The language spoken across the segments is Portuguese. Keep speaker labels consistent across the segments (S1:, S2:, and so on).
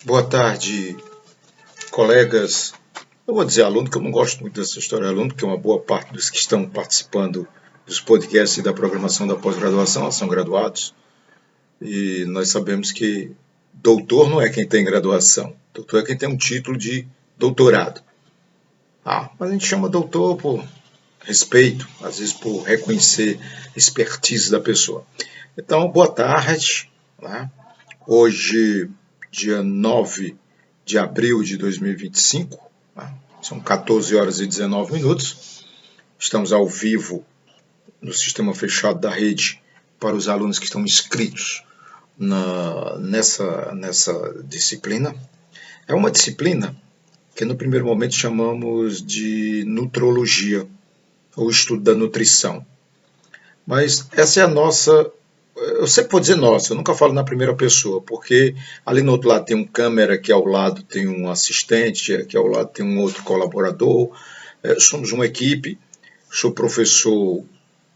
S1: Boa tarde, colegas. Eu vou dizer aluno, que eu não gosto muito dessa história de aluno, porque uma boa parte dos que estão participando dos podcasts e da programação da pós-graduação são graduados. E nós sabemos que doutor não é quem tem graduação. Doutor é quem tem um título de doutorado. Mas a gente chama doutor por respeito, às vezes por reconhecer a expertise da pessoa. Então, boa tarde. Né? Hoje, dia 9 de abril de 2025, são 14 horas e 19 minutos. Estamos ao vivo no sistema fechado da rede para os alunos que estão inscritos nessa disciplina. É uma disciplina que no primeiro momento chamamos de nutrologia, ou estudo da nutrição. Mas essa é a nossa. Eu sempre vou dizer nossa, eu nunca falo na primeira pessoa, porque ali no outro lado tem um câmera, que ao lado tem um assistente, que ao lado tem um outro colaborador. Somos uma equipe. Sou professor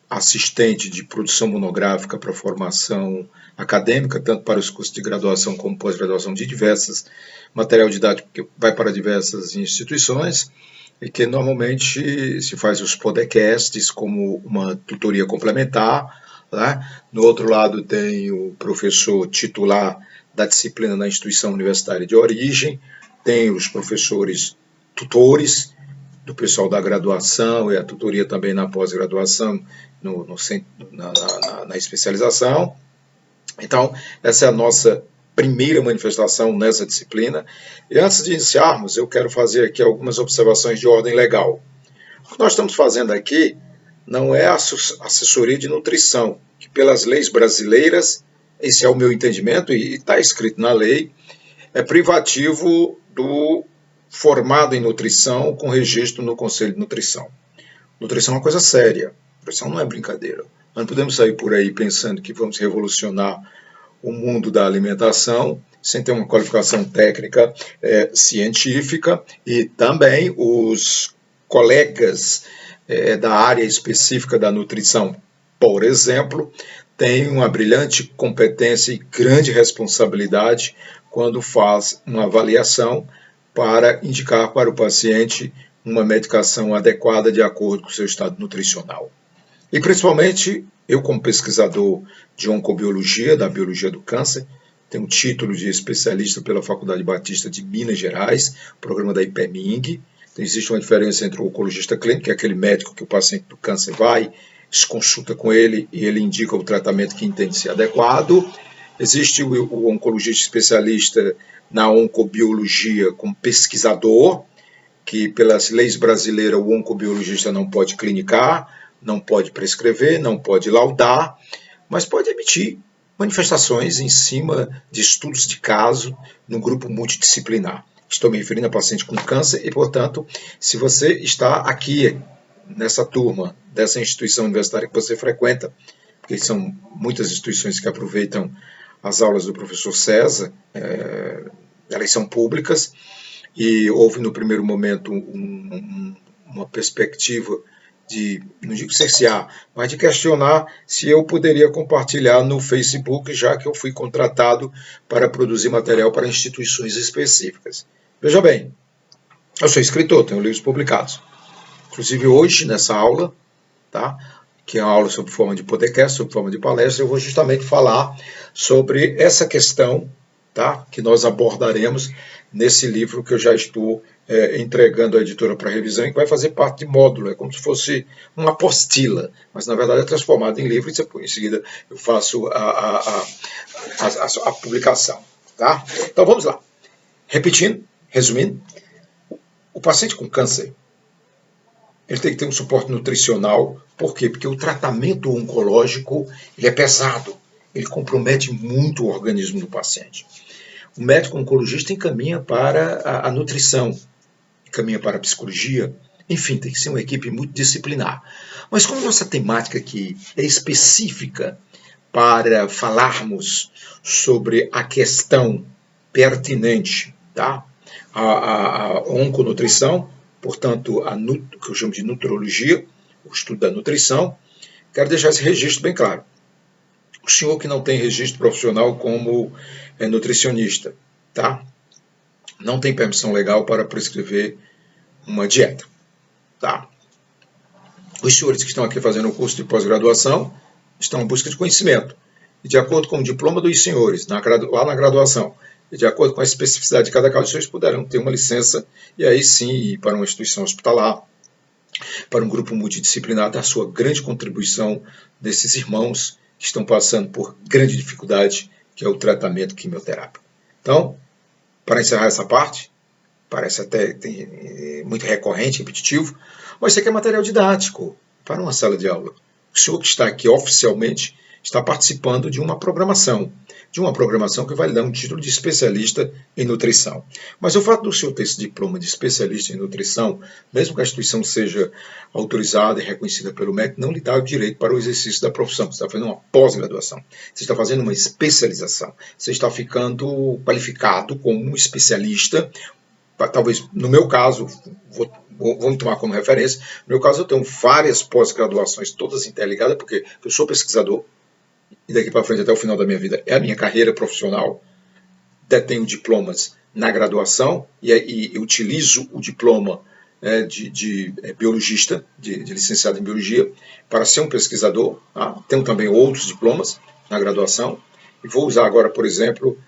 S1: assistente de produção monográfica para formação acadêmica, tanto para os cursos de graduação como pós-graduação de diversas material didático que vai para diversas instituições e que normalmente se faz os podcasts como uma tutoria complementar. Né? No outro lado tem o professor titular da disciplina na instituição universitária de origem, tem os professores tutores do pessoal da graduação e a tutoria também na pós-graduação, na especialização. Então, essa é a nossa primeira manifestação nessa disciplina. E antes de iniciarmos, eu quero fazer aqui algumas observações de ordem legal. O que nós estamos fazendo aqui não é assessoria de nutrição, que pelas leis brasileiras, esse é o meu entendimento e está escrito na lei, é privativo do formado em nutrição com registro no Conselho de Nutrição. Nutrição é uma coisa séria, nutrição não é brincadeira. Nós não podemos sair por aí pensando que vamos revolucionar o mundo da alimentação sem ter uma qualificação técnica científica, e também os colegas da área específica da nutrição, por exemplo, têm uma brilhante competência e grande responsabilidade quando faz uma avaliação para indicar para o paciente uma medicação adequada de acordo com o seu estado nutricional. E principalmente, eu como pesquisador de oncobiologia, da biologia do câncer, tenho um título de especialista pela Faculdade Batista de Minas Gerais, programa da IPEMING. Então, existe uma diferença entre o oncologista clínico, que é aquele médico que o paciente do câncer vai, se consulta com ele e ele indica o tratamento que entende ser adequado. Existe o oncologista especialista na oncobiologia como pesquisador, que pelas leis brasileiras o oncobiologista não pode clinicar, não pode prescrever, não pode laudar, mas pode emitir manifestações em cima de estudos de caso no grupo multidisciplinar. Estou me referindo a paciente com câncer e, portanto, se você está aqui nessa turma dessa instituição universitária que você frequenta, porque são muitas instituições que aproveitam as aulas do professor César, elas são públicas, e houve no primeiro momento uma perspectiva de, não digo cercear, mas de questionar se eu poderia compartilhar no Facebook, já que eu fui contratado para produzir material para instituições específicas. Veja bem, eu sou escritor, tenho livros publicados. Inclusive hoje, nessa aula, que é uma aula sob forma de podcast, sob forma de palestra, eu vou justamente falar sobre essa questão que nós abordaremos nesse livro que eu já estou entregando à editora para revisão e que vai fazer parte de módulo, é como se fosse uma apostila, mas na verdade é transformado em livro e em seguida eu faço a publicação. Então vamos lá. Repetindo, resumindo, o paciente com câncer, ele tem que ter um suporte nutricional. Por quê? Porque o tratamento oncológico ele é pesado, ele compromete muito o organismo do paciente. O médico oncologista encaminha para a nutrição, encaminha para a psicologia, enfim, tem que ser uma equipe multidisciplinar. Mas como nossa temática aqui é específica para falarmos sobre a questão pertinente, a onconutrição, portanto, o que eu chamo de nutrologia, o estudo da nutrição, quero deixar esse registro bem claro. O senhor que não tem registro profissional como nutricionista, não tem permissão legal para prescrever uma dieta. Tá? Os senhores que estão aqui fazendo o curso de pós-graduação estão em busca de conhecimento. E de acordo com o diploma dos senhores, lá na graduação, e de acordo com a especificidade de cada caso, os senhores poderão ter uma licença e aí sim ir para uma instituição hospitalar, para um grupo multidisciplinar, dar sua grande contribuição desses irmãos que estão passando por grande dificuldade, que é o tratamento quimioterápico. Então, para encerrar essa parte, parece até muito recorrente, repetitivo, mas isso aqui é material didático para uma sala de aula. O senhor que está aqui oficialmente está participando de uma programação que vai lhe dar um título de especialista em nutrição. Mas o fato do senhor ter esse diploma de especialista em nutrição, mesmo que a instituição seja autorizada e reconhecida pelo MEC, não lhe dá o direito para o exercício da profissão. Você está fazendo uma pós-graduação, você está fazendo uma especialização, você está ficando qualificado como um especialista. Talvez, no meu caso, vamos tomar como referência, no meu caso eu tenho várias pós-graduações, todas interligadas, porque eu sou pesquisador, e daqui para frente até o final da minha vida é a minha carreira profissional, detenho diplomas na graduação e utilizo o diploma de biologista, de licenciado em biologia, para ser um pesquisador. Tá? Tenho também outros diplomas na graduação, e vou usar agora, por exemplo,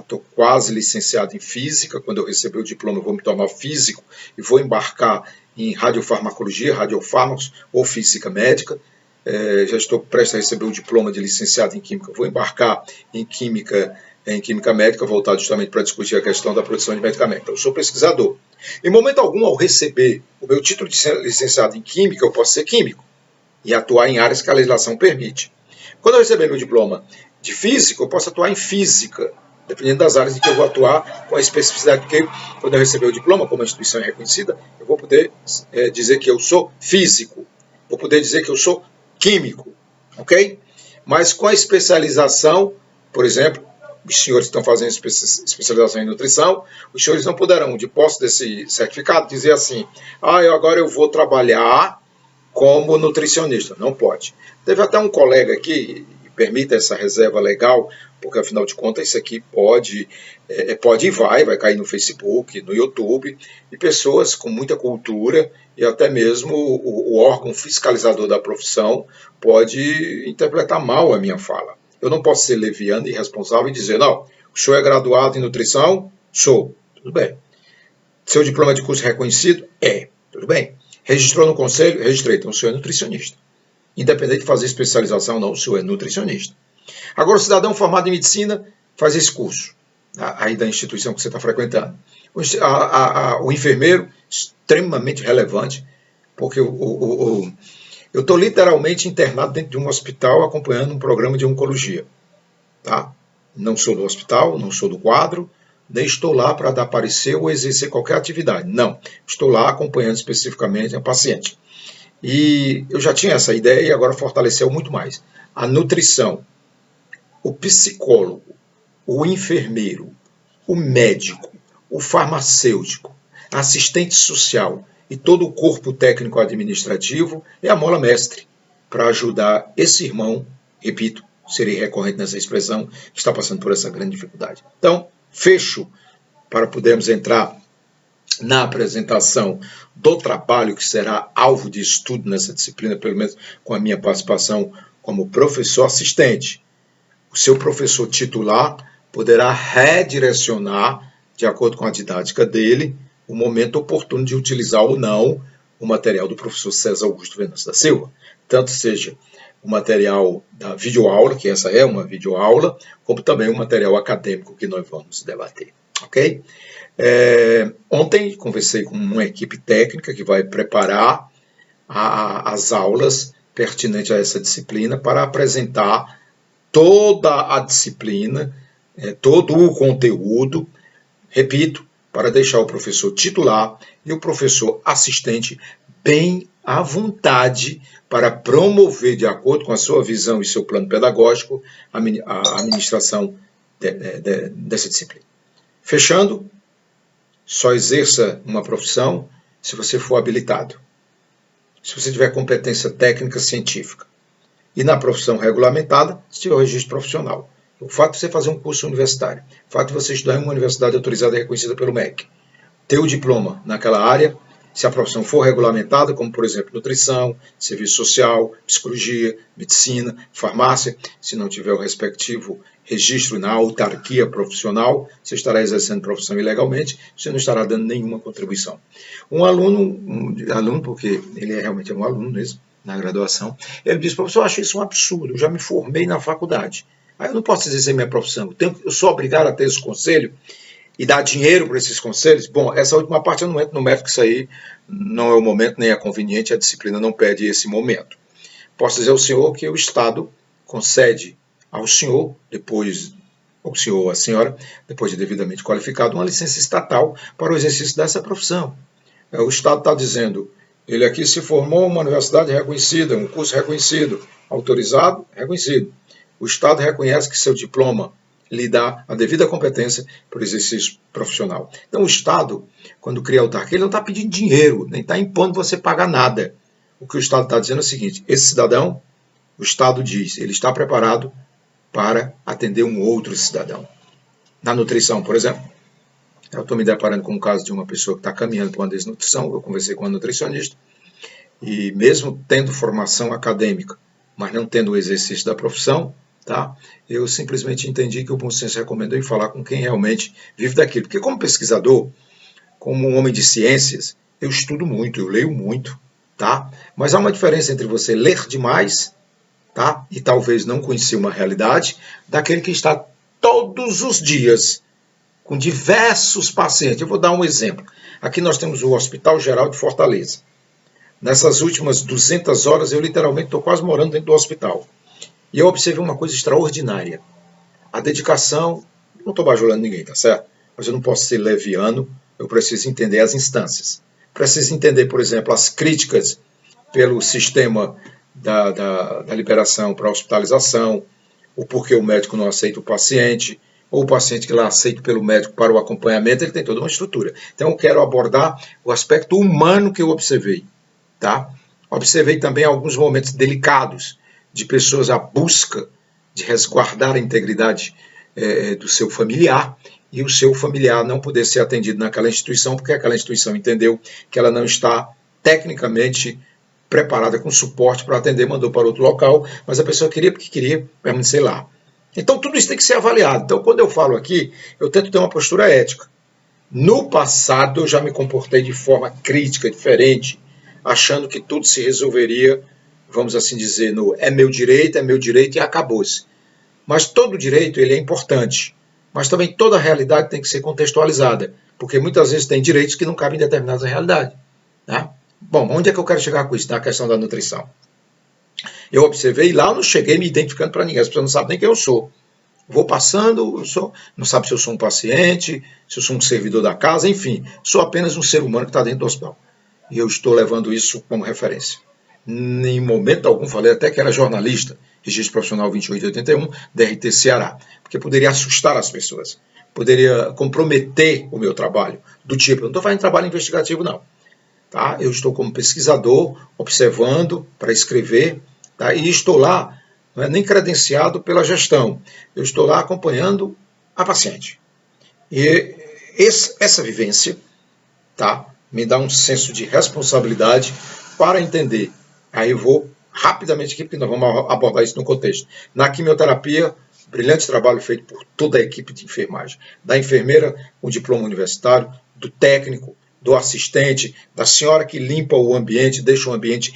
S1: estou quase licenciado em física. Quando eu receber o diploma eu vou me tornar físico e vou embarcar em radiofarmacologia, radiofármacos ou física médica. Já estou prestes a receber o diploma de licenciado em química, vou embarcar em química médica, voltado justamente para discutir a questão da produção de medicamentos. Então, eu sou pesquisador. Em momento algum, ao receber o meu título de licenciado em química, eu posso ser químico e atuar em áreas que a legislação permite. Quando eu receber meu diploma de física, eu posso atuar em física, dependendo das áreas em que eu vou atuar, com a especificidade, porque quando eu receber o diploma, como a instituição é reconhecida, eu vou poder dizer que eu sou físico, vou poder dizer que eu sou químico, ok? Mas com a especialização, por exemplo, os senhores que estão fazendo especialização em nutrição, os senhores não poderão, de posse desse certificado, dizer assim, agora eu vou trabalhar como nutricionista. Não pode. Teve até um colega aqui, permita essa reserva legal, porque afinal de contas isso aqui pode e vai cair no Facebook, no YouTube, e pessoas com muita cultura e até mesmo o órgão fiscalizador da profissão pode interpretar mal a minha fala. Eu não posso ser leviano e irresponsável e dizer, não, o senhor é graduado em nutrição? Sou. Tudo bem. Seu diploma de curso reconhecido? Tudo bem. Registrou no conselho? Registrei. Então o senhor é nutricionista. Independente de fazer especialização ou não, o senhor é nutricionista. Agora, o cidadão formado em medicina faz esse curso, aí da instituição que você está frequentando. O enfermeiro, extremamente relevante, porque eu estou literalmente internado dentro de um hospital acompanhando um programa de oncologia. Tá? Não sou do hospital, não sou do quadro, nem estou lá para dar parecer ou exercer qualquer atividade. Não, estou lá acompanhando especificamente a paciente. E eu já tinha essa ideia e agora fortaleceu muito mais. A nutrição, o psicólogo, o enfermeiro, o médico, o farmacêutico, assistente social e todo o corpo técnico administrativo é a mola mestre para ajudar esse irmão, repito, serei recorrente nessa expressão, que está passando por essa grande dificuldade. Então, fecho para podermos entrar na apresentação do trabalho que será alvo de estudo nessa disciplina, pelo menos com a minha participação como professor assistente. O seu professor titular poderá redirecionar, de acordo com a didática dele, o momento oportuno de utilizar ou não o material do professor César Augusto Venâncio da Silva. Tanto seja o material da videoaula, que essa é uma videoaula, como também o material acadêmico que nós vamos debater. Ok? Ontem conversei com uma equipe técnica que vai preparar as aulas pertinentes a essa disciplina para apresentar toda a disciplina, todo o conteúdo, repito, para deixar o professor titular e o professor assistente bem à vontade para promover, de acordo com a sua visão e seu plano pedagógico, a administração dessa disciplina. Fechando, só exerça uma profissão se você for habilitado, se você tiver competência técnica científica. E na profissão regulamentada, se tiver o registro profissional. O fato de você fazer um curso universitário, o fato de você estudar em uma universidade autorizada e reconhecida pelo MEC, ter o diploma naquela área, se a profissão for regulamentada, como por exemplo nutrição, serviço social, psicologia, medicina, farmácia, se não tiver o respectivo registro na autarquia profissional, você estará exercendo profissão ilegalmente, você não estará dando nenhuma contribuição. Um aluno, porque ele realmente um aluno mesmo, na graduação, ele disse: professor, eu acho isso um absurdo, eu já me formei na faculdade, aí eu não posso exercer minha profissão, eu sou obrigado a ter esse conselho e dar dinheiro para esses conselhos? Bom, essa última parte eu não entro no mérito, que isso aí não é o momento, nem é conveniente, a disciplina não pede esse momento. Posso dizer ao senhor que o Estado concede ao senhor, depois, ou senhor ou a senhora, depois de devidamente qualificado, uma licença estatal para o exercício dessa profissão. O Estado está dizendo: ele aqui se formou em uma universidade reconhecida, um curso reconhecido, autorizado, reconhecido. O Estado reconhece que seu diploma lhe dá a devida competência para o exercício profissional. Então, o Estado, quando cria a autarquia, ele não está pedindo dinheiro, nem está impondo você pagar nada. O que o Estado está dizendo é o seguinte: esse cidadão, o Estado diz, ele está preparado para atender um outro cidadão. Na nutrição, por exemplo, eu estou me deparando com o caso de uma pessoa que está caminhando para uma desnutrição. Eu conversei com uma nutricionista, e mesmo tendo formação acadêmica, mas não tendo o exercício da profissão, tá? Eu simplesmente entendi que o bom senso recomendou em falar com quem realmente vive daquilo. Porque como pesquisador, como um homem de ciências, eu estudo muito, eu leio muito, tá? Mas há uma diferença entre você ler demais, tá? E talvez não conhecer uma realidade, daquele que está todos os dias com diversos pacientes. Eu vou dar um exemplo. Aqui nós temos o Hospital Geral de Fortaleza. Nessas últimas 200 horas, eu literalmente estou quase morando dentro do hospital. E eu observei uma coisa extraordinária. A dedicação, não estou bajulando ninguém, tá certo? Mas eu não posso ser leviano, eu preciso entender as instâncias. Preciso entender, por exemplo, as críticas pelo sistema da liberação para a hospitalização, o porquê o médico não aceita o paciente, ou o paciente que lá aceita pelo médico para o acompanhamento, ele tem toda uma estrutura. Então eu quero abordar o aspecto humano que eu observei. Tá? Observei também alguns momentos delicados de pessoas à busca de resguardar a integridade do seu familiar, e o seu familiar não poder ser atendido naquela instituição, porque aquela instituição entendeu que ela não está tecnicamente preparada com suporte para atender, mandou para outro local, mas a pessoa queria porque queria permanecer lá. Então tudo isso tem que ser avaliado. Então quando eu falo aqui, eu tento ter uma postura ética. No passado eu já me comportei de forma crítica, diferente, achando que tudo se resolveria, vamos assim dizer, no é meu direito e acabou-se. Mas todo direito ele é importante, mas também toda realidade tem que ser contextualizada, porque muitas vezes tem direitos que não cabem em determinada realidade. Tá? Bom, onde é que eu quero chegar com isso? Na questão da nutrição. Eu observei, lá eu não cheguei me identificando para ninguém, as pessoas não sabem nem quem eu sou. Vou passando, não sabe se eu sou um paciente, se eu sou um servidor da casa, enfim, sou apenas um ser humano que está dentro do hospital. E eu estou levando isso como referência. Em momento algum falei até que era jornalista, Registro Profissional 2881, DRT Ceará, porque poderia assustar as pessoas, poderia comprometer o meu trabalho, do tipo, eu não estou fazendo trabalho investigativo não, tá? Eu estou como pesquisador, observando para escrever, tá? E estou lá, não é nem credenciado pela gestão, eu estou lá acompanhando a paciente. E essa vivência, tá? Me dá um senso de responsabilidade para entender. Aí eu vou rapidamente aqui, porque nós vamos abordar isso no contexto. Na quimioterapia, brilhante trabalho feito por toda a equipe de enfermagem. Da enfermeira, o diploma universitário, do técnico, do assistente, da senhora que limpa o ambiente, deixa o ambiente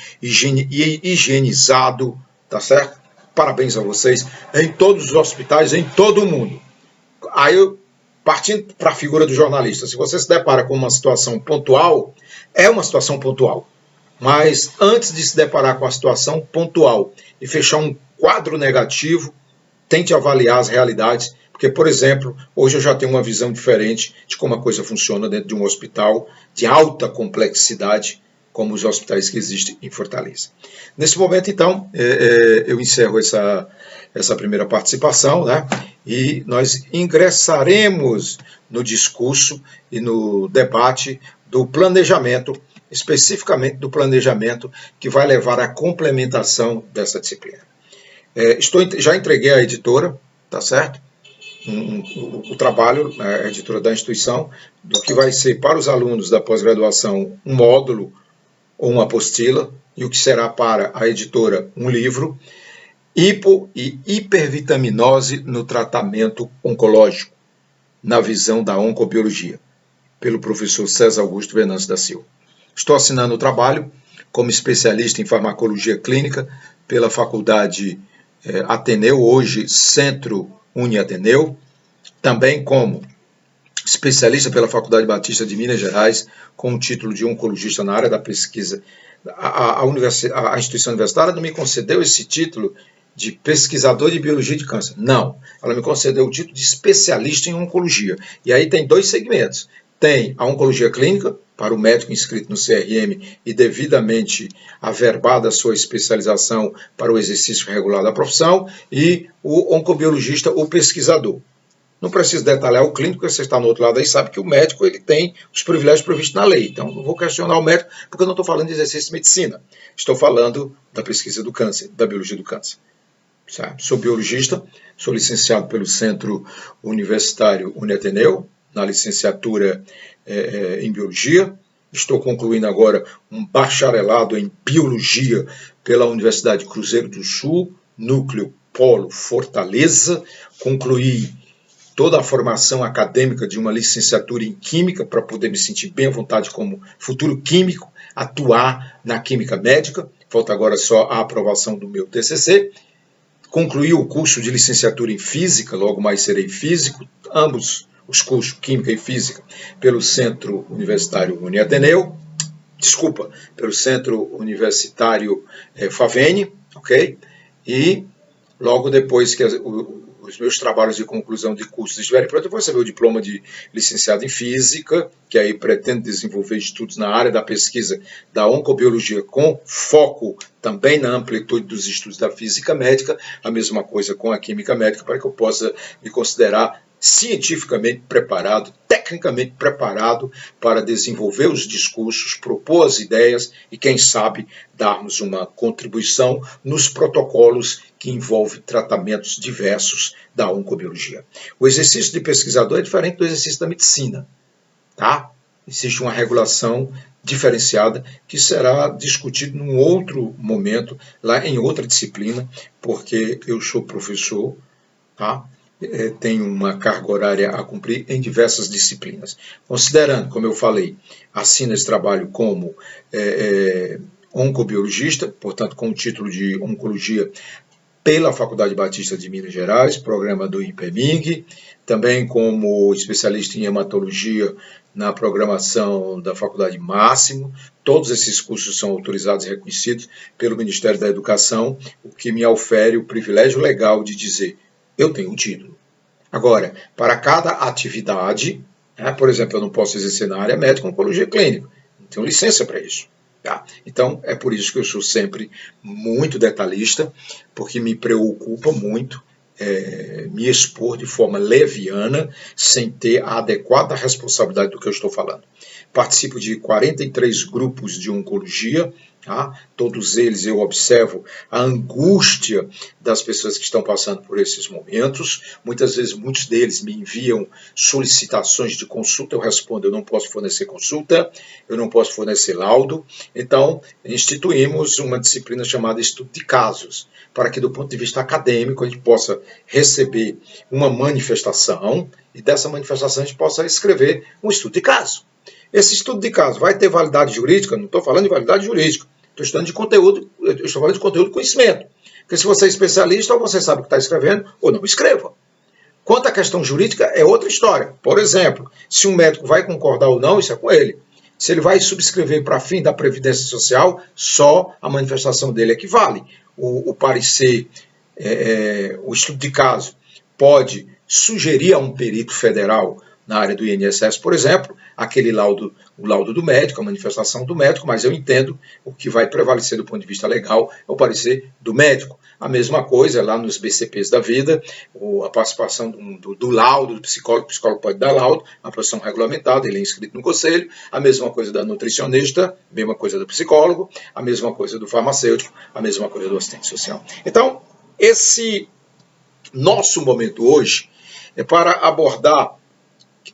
S1: higienizado, tá certo? Parabéns a vocês, em todos os hospitais, em todo o mundo. Aí eu, partindo para a figura do jornalista, se você se depara com uma situação pontual, é uma situação pontual. Mas antes de se deparar com a situação pontual e fechar um quadro negativo, tente avaliar as realidades, porque, por exemplo, hoje eu já tenho uma visão diferente de como a coisa funciona dentro de um hospital de alta complexidade, como os hospitais que existem em Fortaleza. Nesse momento, então, eu encerro essa primeira participação, né? E nós ingressaremos no discurso e no debate do planejamento, especificamente do planejamento que vai levar à complementação dessa disciplina. Já entreguei à editora, tá certo? O trabalho, a editora da instituição, do que vai ser para os alunos da pós-graduação um módulo ou uma apostila, e o que será para a editora um livro, hipo e hipervitaminose no tratamento oncológico, na visão da oncobiologia, pelo professor César Augusto Venâncio da Silva. Estou assinando o trabalho como especialista em farmacologia clínica pela Faculdade Ateneu, hoje Centro Uniateneu, também como especialista pela Faculdade Batista de Minas Gerais, com o título de oncologista na área da pesquisa. A instituição universitária não me concedeu esse título de pesquisador de biologia de câncer. Não, ela me concedeu o título de especialista em oncologia. E aí tem dois segmentos. Tem a oncologia clínica, para o médico inscrito no CRM e devidamente averbada a sua especialização para o exercício regular da profissão, e o oncobiologista, o pesquisador. Não preciso detalhar o clínico, porque você está no outro lado aí, sabe que o médico ele tem os privilégios previstos na lei. Então, não vou questionar o médico, porque eu não estou falando de exercício de medicina. Estou falando da pesquisa do câncer, da biologia do câncer. Certo? Sou biologista, sou licenciado pelo Centro Universitário Uniateneu, na licenciatura em Biologia. Estou concluindo agora um bacharelado em Biologia pela Universidade Cruzeiro do Sul, Núcleo Polo Fortaleza. Concluí toda a formação acadêmica de uma licenciatura em Química para poder me sentir bem à vontade como futuro químico, atuar na química médica. Falta agora só a aprovação do meu TCC. Concluí o curso de licenciatura em Física, logo mais serei físico, ambos os cursos, Química e Física, pelo Centro Universitário Uniateneu, pelo Centro Universitário Favene, ok? E logo depois que os meus trabalhos de conclusão de cursos estiverem prontos, eu vou receber o diploma de licenciado em Física, que aí pretendo desenvolver estudos na área da pesquisa da oncobiologia, com foco também na amplitude dos estudos da física médica, a mesma coisa com a química médica, para que eu possa me considerar cientificamente preparado, tecnicamente preparado para desenvolver os discursos, propor as ideias e, quem sabe, darmos uma contribuição nos protocolos que envolvem tratamentos diversos da oncobiologia. O exercício de pesquisador é diferente do exercício da medicina, tá? Existe uma regulação diferenciada que será discutido num outro momento, lá em outra disciplina, porque eu sou professor, tá? Tenho uma carga horária a cumprir em diversas disciplinas. Considerando, como eu falei, assino esse trabalho como oncobiologista, portanto, com o título de oncologia pela Faculdade Batista de Minas Gerais, programa do IPEMIG, também como especialista em hematologia na programação da Faculdade Máximo. Todos esses cursos são autorizados e reconhecidos pelo Ministério da Educação, o que me ofere o privilégio legal de dizer: eu tenho um título. Agora, para cada atividade, por exemplo, eu não posso exercer na área médica oncologia clínica, não tenho licença para isso. Tá? Então, é por isso que eu sou sempre muito detalhista, porque me preocupa muito me expor de forma leviana, sem ter a adequada responsabilidade do que eu estou falando. Participo de 43 grupos de oncologia, tá? Todos eles eu observo a angústia das pessoas que estão passando por esses momentos. Muitas vezes, muitos deles me enviam solicitações de consulta, eu respondo: eu não posso fornecer consulta, eu não posso fornecer laudo. Então, instituímos uma disciplina chamada estudo de casos, para que, do ponto de vista acadêmico, a gente possa receber uma manifestação e dessa manifestação a gente possa escrever um estudo de caso. Esse estudo de caso vai ter validade jurídica? Não estou falando de validade jurídica, estou estudando de conteúdo, eu estou falando de conteúdo de conhecimento. Porque se você é especialista, ou você sabe o que está escrevendo, ou não escreva. Quanto à questão jurídica, é outra história. Por exemplo, se um médico vai concordar ou não, isso é com ele. Se ele vai subscrever para fim da Previdência Social, só a manifestação dele é que vale. O parecer, o estudo de caso, pode sugerir a um perito federal na área do INSS, por exemplo, aquele laudo, o laudo do médico, a manifestação do médico, mas eu entendo o que vai prevalecer do ponto de vista legal é o parecer do médico. A mesma coisa lá nos BCPs da vida, a participação do laudo do psicólogo, o psicólogo pode dar laudo, a profissão regulamentada, ele é inscrito no conselho, a mesma coisa da nutricionista, a mesma coisa do psicólogo, a mesma coisa do farmacêutico, a mesma coisa do assistente social. Então, esse Nosso momento hoje é para abordar.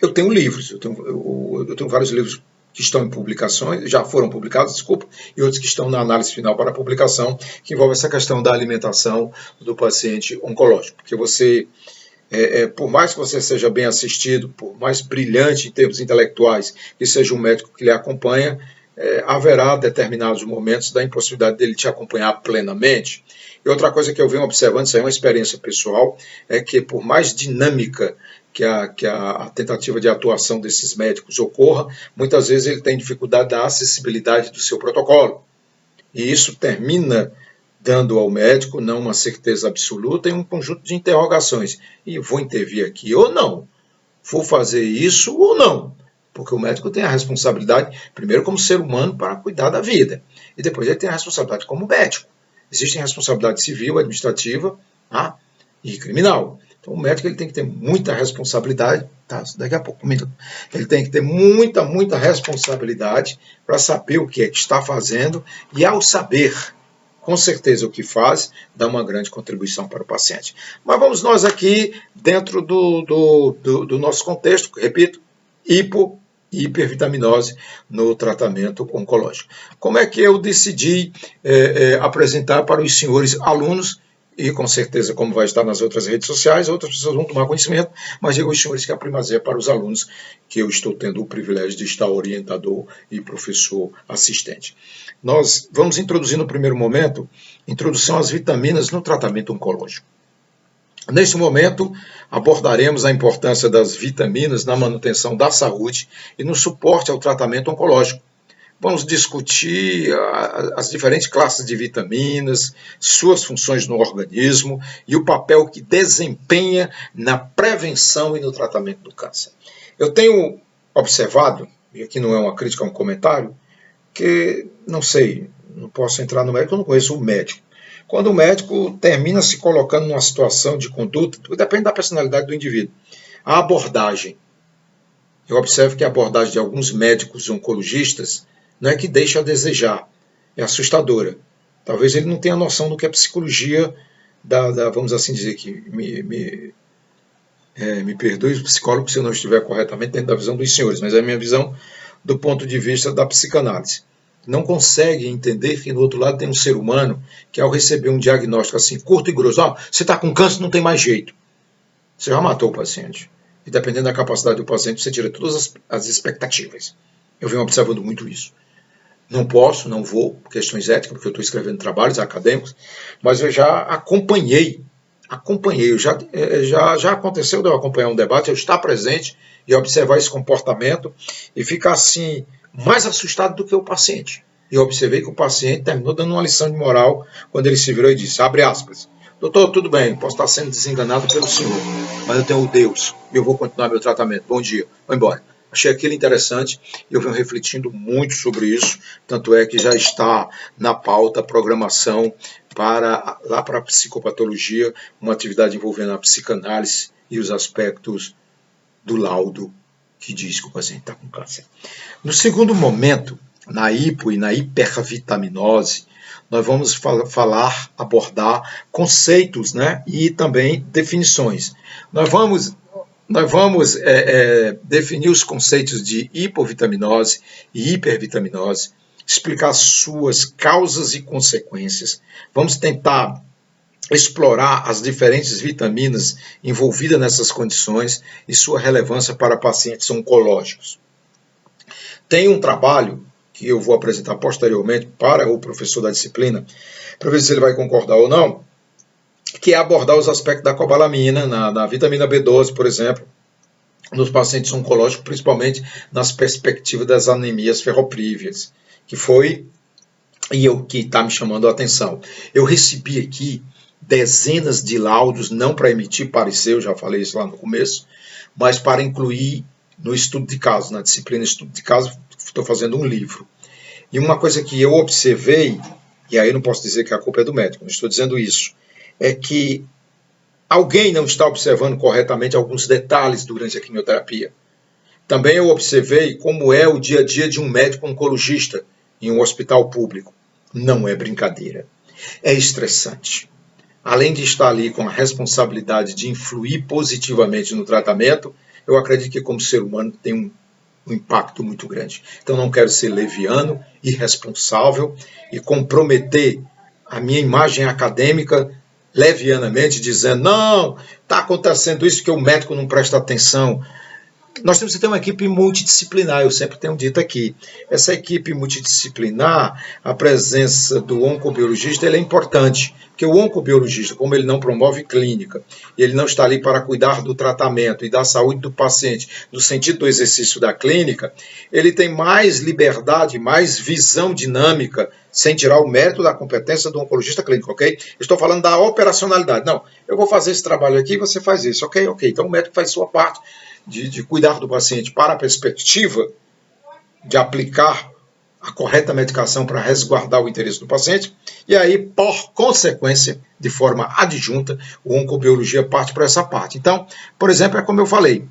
S1: Eu tenho livros, eu tenho vários livros que estão em publicações, já foram publicados, desculpa, e outros que estão na análise final para publicação, que envolve essa questão da alimentação do paciente oncológico. Porque você, por mais que você seja bem assistido, por mais brilhante em termos intelectuais que seja um médico que lhe acompanha, haverá determinados momentos da impossibilidade dele te acompanhar plenamente. E outra coisa que eu venho observando, isso é uma experiência pessoal, é que por mais dinâmica que a tentativa de atuação desses médicos ocorra, muitas vezes ele tem dificuldade da acessibilidade do seu protocolo. E isso termina dando ao médico não uma certeza absoluta e um conjunto de interrogações. E vou intervir aqui ou não? Vou fazer isso ou não? Porque o médico tem a responsabilidade, primeiro como ser humano, para cuidar da vida. E depois ele tem a responsabilidade como médico. Existe a responsabilidade civil, administrativa, e criminal. Então o médico ele tem que ter muita responsabilidade, daqui a pouco, ele tem que ter muita responsabilidade para saber o que é que está fazendo e ao saber, com certeza o que faz, dá uma grande contribuição para o paciente. Mas vamos nós aqui dentro do nosso contexto, repito, hipervitaminose no tratamento oncológico. Como é que eu decidi apresentar para os senhores alunos, e com certeza, como vai estar nas outras redes sociais, outras pessoas vão tomar conhecimento, mas digo aos senhores que a primazia é para os alunos, que eu estou tendo o privilégio de estar orientador e professor assistente. Nós vamos introduzir no primeiro momento, introdução às vitaminas no tratamento oncológico. Nesse momento, abordaremos a importância das vitaminas na manutenção da saúde e no suporte ao tratamento oncológico. Vamos discutir as diferentes classes de vitaminas, suas funções no organismo e o papel que desempenha na prevenção e no tratamento do câncer. Eu tenho observado, e aqui não é uma crítica, é um comentário, que, não sei, não posso entrar no médico, eu não conheço o médico. Quando o médico termina se colocando numa situação de conduta, depende da personalidade do indivíduo. A abordagem. Eu observo que a abordagem de alguns médicos oncologistas não é que deixa a desejar, é assustadora. Talvez ele não tenha noção do que é psicologia, vamos assim dizer, que me perdoe o psicólogo se eu não estiver corretamente dentro da visão dos senhores, mas é a minha visão do ponto de vista da psicanálise. Não consegue entender que do outro lado tem um ser humano que ao receber um diagnóstico assim, curto e grosso, você está com câncer, não tem mais jeito. Você já matou o paciente. E dependendo da capacidade do paciente, você tira todas as expectativas. Eu venho observando muito isso. Não posso, não vou, por questões éticas, porque eu estou escrevendo trabalhos acadêmicos, mas eu já acompanhei, já aconteceu de eu acompanhar um debate, eu estar presente e observar esse comportamento e ficar assim, mais assustado do que o paciente. E eu observei que o paciente terminou dando uma lição de moral quando ele se virou e disse, abre aspas, doutor, tudo bem, posso estar sendo desenganado pelo senhor, mas eu tenho o Deus e eu vou continuar meu tratamento. Bom dia, vou embora. Achei aquilo interessante e eu venho refletindo muito sobre isso, tanto é que já está na pauta a programação lá para a psicopatologia, uma atividade envolvendo a psicanálise e os aspectos do laudo que diz que o paciente está com câncer. No segundo momento, na hipo e na hipervitaminose, nós vamos abordar conceitos, né, e também definições. Nós vamos definir os conceitos de hipovitaminose e hipervitaminose, explicar suas causas e consequências. Vamos tentar explorar as diferentes vitaminas envolvidas nessas condições e sua relevância para pacientes oncológicos. Tem um trabalho que eu vou apresentar posteriormente para o professor da disciplina, para ver se ele vai concordar ou não, que é abordar os aspectos da cobalamina, na vitamina B12, por exemplo, nos pacientes oncológicos, principalmente nas perspectivas das anemias ferroprívias, que está me chamando a atenção. Eu recebi aqui dezenas de laudos, não para emitir parecer, eu já falei isso lá no começo, mas para incluir no estudo de caso, na disciplina estudo de caso, estou fazendo um livro. E uma coisa que eu observei, e aí não posso dizer que a culpa é do médico, não estou dizendo isso, é que alguém não está observando corretamente alguns detalhes durante a quimioterapia. Também eu observei como é o dia a dia de um médico oncologista em um hospital público. Não é brincadeira. É estressante. além de estar ali com a responsabilidade de influir positivamente no tratamento, eu acredito que como ser humano tem um impacto muito grande. Então não quero ser leviano, irresponsável e comprometer a minha imagem acadêmica levianamente, dizendo, não, está acontecendo isso que o médico não presta atenção. Nós temos que ter uma equipe multidisciplinar, eu sempre tenho dito aqui. Essa equipe multidisciplinar, a presença do oncobiologista, ele é importante, porque o oncobiologista, como ele não promove clínica, ele não está ali para cuidar do tratamento e da saúde do paciente, no sentido do exercício da clínica, ele tem mais liberdade, mais visão dinâmica, sem tirar o mérito da competência do oncologista clínico, ok? Estou falando da operacionalidade. Não, eu vou fazer esse trabalho aqui, você faz isso, ok? Então o médico faz sua parte, de cuidar do paciente para a perspectiva de aplicar a correta medicação para resguardar o interesse do paciente, e aí, por consequência, de forma adjunta, o oncobiologia parte para essa parte. Então, por exemplo, é como eu falei,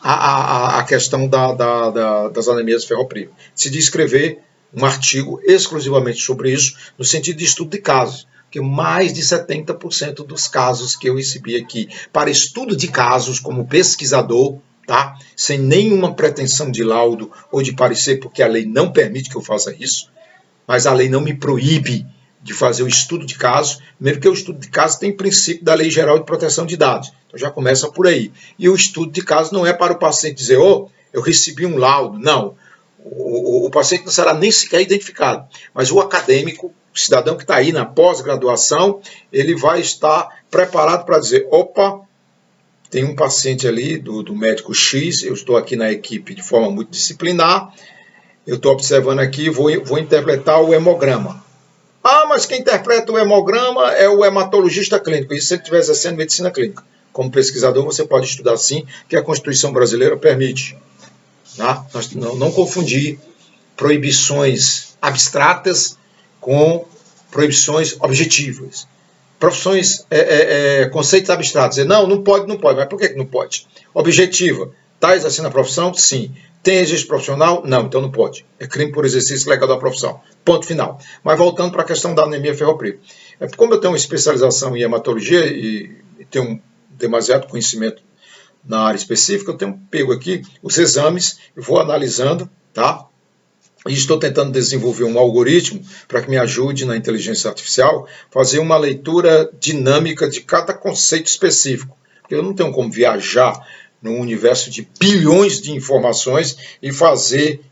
S1: a questão das anemias ferropriva. Decidi escrever um artigo exclusivamente sobre isso, no sentido de estudo de casos, porque mais de 70% dos casos que eu recebi aqui para estudo de casos como pesquisador, tá? Sem nenhuma pretensão de laudo ou de parecer, porque a lei não permite que eu faça isso, mas a lei não me proíbe de fazer o estudo de casos, mesmo que o estudo de casos tem princípio da Lei Geral de Proteção de Dados. Então já começa por aí. E o estudo de casos não é para o paciente dizer, eu recebi um laudo. Não. O paciente não será nem sequer identificado, mas o acadêmico, o cidadão que está aí na pós-graduação, ele vai estar preparado para dizer, opa, tem um paciente ali do médico X, eu estou aqui na equipe de forma multidisciplinar, eu estou observando aqui, vou interpretar o hemograma. Ah, mas quem interpreta o hemograma é o hematologista clínico, isso se ele estiver exercendo medicina clínica. Como pesquisador, você pode estudar sim, que a Constituição brasileira permite. Tá? Não confundir proibições abstratas com proibições objetivas. Profissões, conceitos abstratos. Não pode, mas por que não pode? Objetiva. Está exercendo a profissão? Sim. Tem registro profissional? Não, então não pode. É crime por exercício legal da profissão. Ponto final. Mas voltando para a questão da anemia ferropriva. Como eu tenho uma especialização em hematologia e tenho demasiado conhecimento na área específica, eu tenho pego aqui os exames e vou analisando, tá? E estou tentando desenvolver um algoritmo para que me ajude na inteligência artificial fazer uma leitura dinâmica de cada conceito específico. Porque eu não tenho como viajar num universo de bilhões de informações e fazer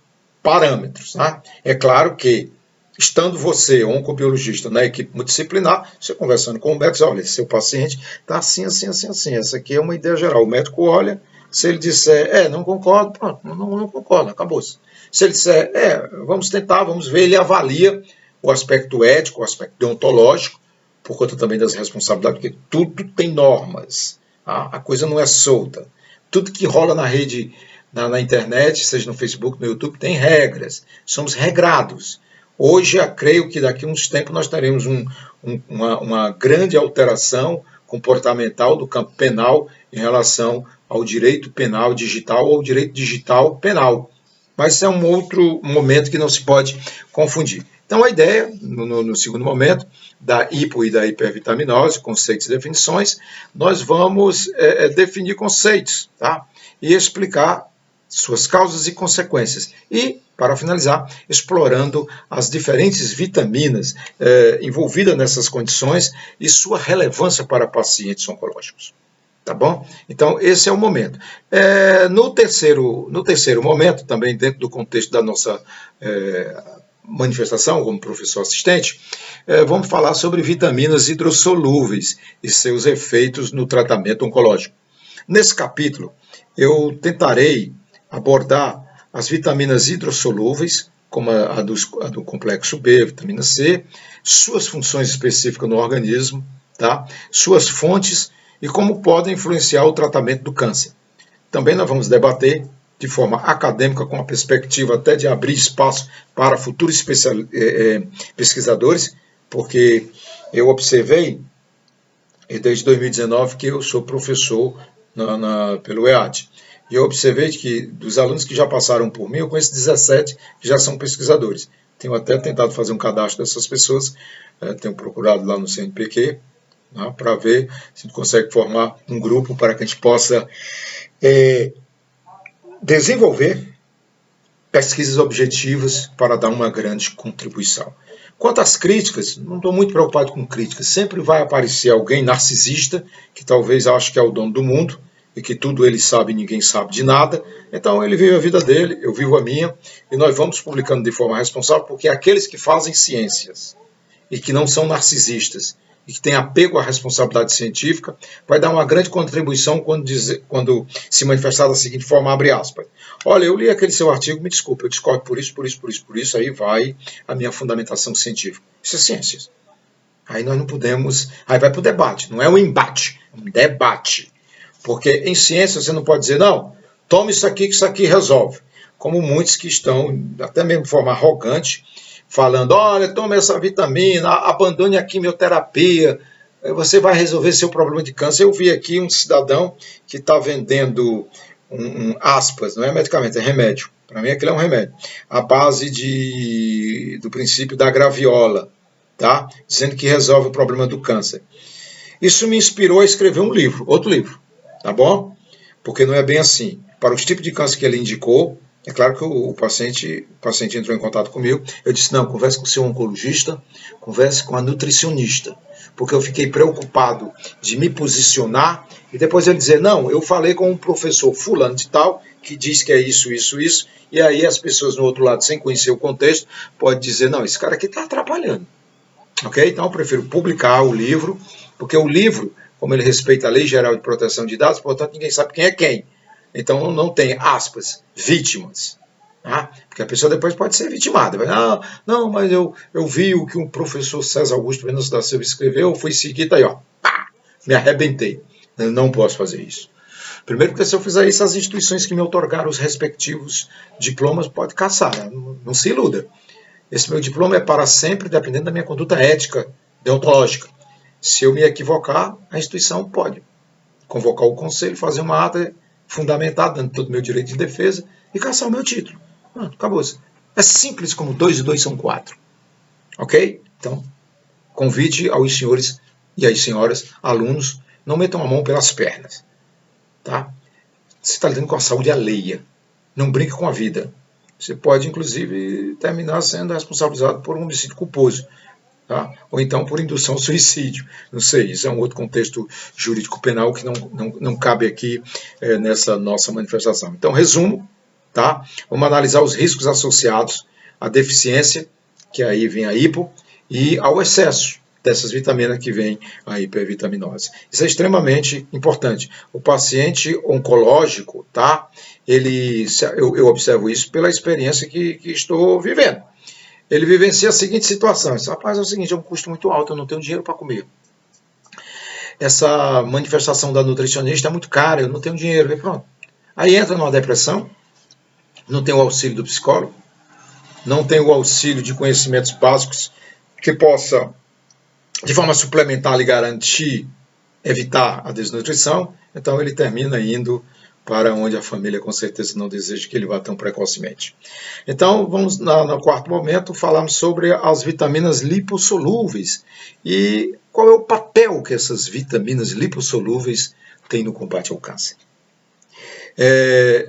S1: parâmetros. Tá? É claro que, estando você, oncobiologista, na equipe multidisciplinar, você conversando com o médico, olha, seu paciente está assim, assim, assim, assim. Essa aqui é uma ideia geral. O médico olha, se ele disser, não concordo, pronto, não concordo, acabou-se. Se ele disser, vamos tentar, vamos ver, ele avalia o aspecto ético, o aspecto deontológico, por conta também das responsabilidades, porque tudo tem normas, tá? A coisa não é solta. Tudo que rola na rede, na internet, seja no Facebook, no YouTube, tem regras. Somos regrados. Hoje, eu creio que daqui a uns tempos nós teremos uma grande alteração comportamental do campo penal em relação ao direito penal digital ou ao direito digital penal. Mas isso é um outro momento que não se pode confundir. Então, a ideia, no segundo momento, da hipo e da hipervitaminose, conceitos e definições, nós vamos definir conceitos, tá? E explicar suas causas e consequências. E, para finalizar, explorando as diferentes vitaminas envolvidas nessas condições e sua relevância para pacientes oncológicos. Tá bom? Então, esse é o momento. No terceiro momento, também dentro do contexto da nossa manifestação como professor assistente, vamos falar sobre vitaminas hidrossolúveis e seus efeitos no tratamento oncológico. Nesse capítulo, eu tentarei abordar as vitaminas hidrossolúveis, como a do complexo B, a vitamina C, suas funções específicas no organismo, tá? Suas fontes e como podem influenciar o tratamento do câncer. Também nós vamos debater de forma acadêmica, com a perspectiva até de abrir espaço para futuros pesquisadores, porque eu observei, desde 2019, que eu sou professor pelo EAD, e eu observei que dos alunos que já passaram por mim, eu conheço 17 que já são pesquisadores. Tenho até tentado fazer um cadastro dessas pessoas, tenho procurado lá no CNPq, né, para ver se a gente consegue formar um grupo para que a gente possa desenvolver pesquisas objetivas para dar uma grande contribuição. Quanto às críticas, não estou muito preocupado com críticas. Sempre vai aparecer alguém narcisista, que talvez ache que é o dono do mundo, e que tudo ele sabe e ninguém sabe de nada. Então ele vive a vida dele, eu vivo a minha, e nós vamos publicando de forma responsável, porque aqueles que fazem ciências e que não são narcisistas e que têm apego à responsabilidade científica, vai dar uma grande contribuição quando se manifestar da seguinte forma, abre aspas. Olha, eu li aquele seu artigo, me desculpe, eu discordo por isso, aí vai a minha fundamentação científica. Isso é ciências. Aí nós não podemos, aí vai para o debate, não é um embate, é um debate. Porque em ciência você não pode dizer, não, tome isso aqui que isso aqui resolve. Como muitos que estão, até mesmo de forma arrogante, falando, olha, tome essa vitamina, abandone a quimioterapia, você vai resolver seu problema de câncer. Eu vi aqui um cidadão que está vendendo aspas, não é medicamento, é remédio. Para mim aquilo é um remédio. À base do princípio da graviola, tá? Dizendo que resolve o problema do câncer. Isso me inspirou a escrever um livro, outro livro, tá bom? Porque não é bem assim. Para os tipos de câncer que ele indicou, é claro que o paciente entrou em contato comigo, eu disse, não, converse com o seu oncologista, converse com a nutricionista, porque eu fiquei preocupado de me posicionar e depois ele dizer, não, eu falei com um professor fulano de tal, que diz que é isso, e aí as pessoas no outro lado, sem conhecer o contexto, podem dizer, não, esse cara aqui está atrapalhando. Ok? Então eu prefiro publicar o livro, porque o livro, como ele respeita a Lei Geral de Proteção de Dados, portanto ninguém sabe quem é quem. Então não tem, aspas, vítimas. Tá? Porque a pessoa depois pode ser vitimada. Vai, não, mas eu vi o que o professor César Augusto Venâncio da Silva escreveu, eu fui seguir, tá aí, ó, pá, me arrebentei. Eu não posso fazer isso. Primeiro porque se eu fizer isso, as instituições que me outorgaram os respectivos diplomas podem caçar, né? Não se iluda. Esse meu diploma é para sempre, dependendo da minha conduta ética, deontológica. Se eu me equivocar, a instituição pode convocar o conselho, fazer uma ata fundamentada, dando todo o meu direito de defesa, e caçar o meu título. Pronto, acabou-se. É simples como 2 e 2 são 4. Ok? Então, convite aos senhores e às senhoras, alunos, não metam a mão pelas pernas. Tá? Você está lidando com a saúde alheia. Não brinque com a vida. Você pode, inclusive, terminar sendo responsabilizado por um homicídio culposo. Tá? Ou então por indução ao suicídio. Não sei, isso é um outro contexto jurídico penal que não cabe aqui nessa nossa manifestação. Então, resumo, tá? Vamos analisar os riscos associados à deficiência, que aí vem a hipo, e ao excesso dessas vitaminas que vem a hipervitaminose. Isso é extremamente importante. O paciente oncológico, tá? Eu observo isso pela experiência que estou vivendo. Ele vivencia a seguinte situação, rapaz, é o seguinte, é um custo muito alto, eu não tenho dinheiro para comer. Essa manifestação da nutricionista é muito cara, eu não tenho dinheiro, e pronto. Aí entra numa depressão, não tem o auxílio do psicólogo, não tem o auxílio de conhecimentos básicos que possa, de forma suplementar, lhe garantir, evitar a desnutrição, então ele termina indo para onde a família com certeza não deseja que ele vá tão precocemente. Então, vamos no quarto momento falarmos sobre as vitaminas lipossolúveis e qual é o papel que essas vitaminas lipossolúveis têm no combate ao câncer.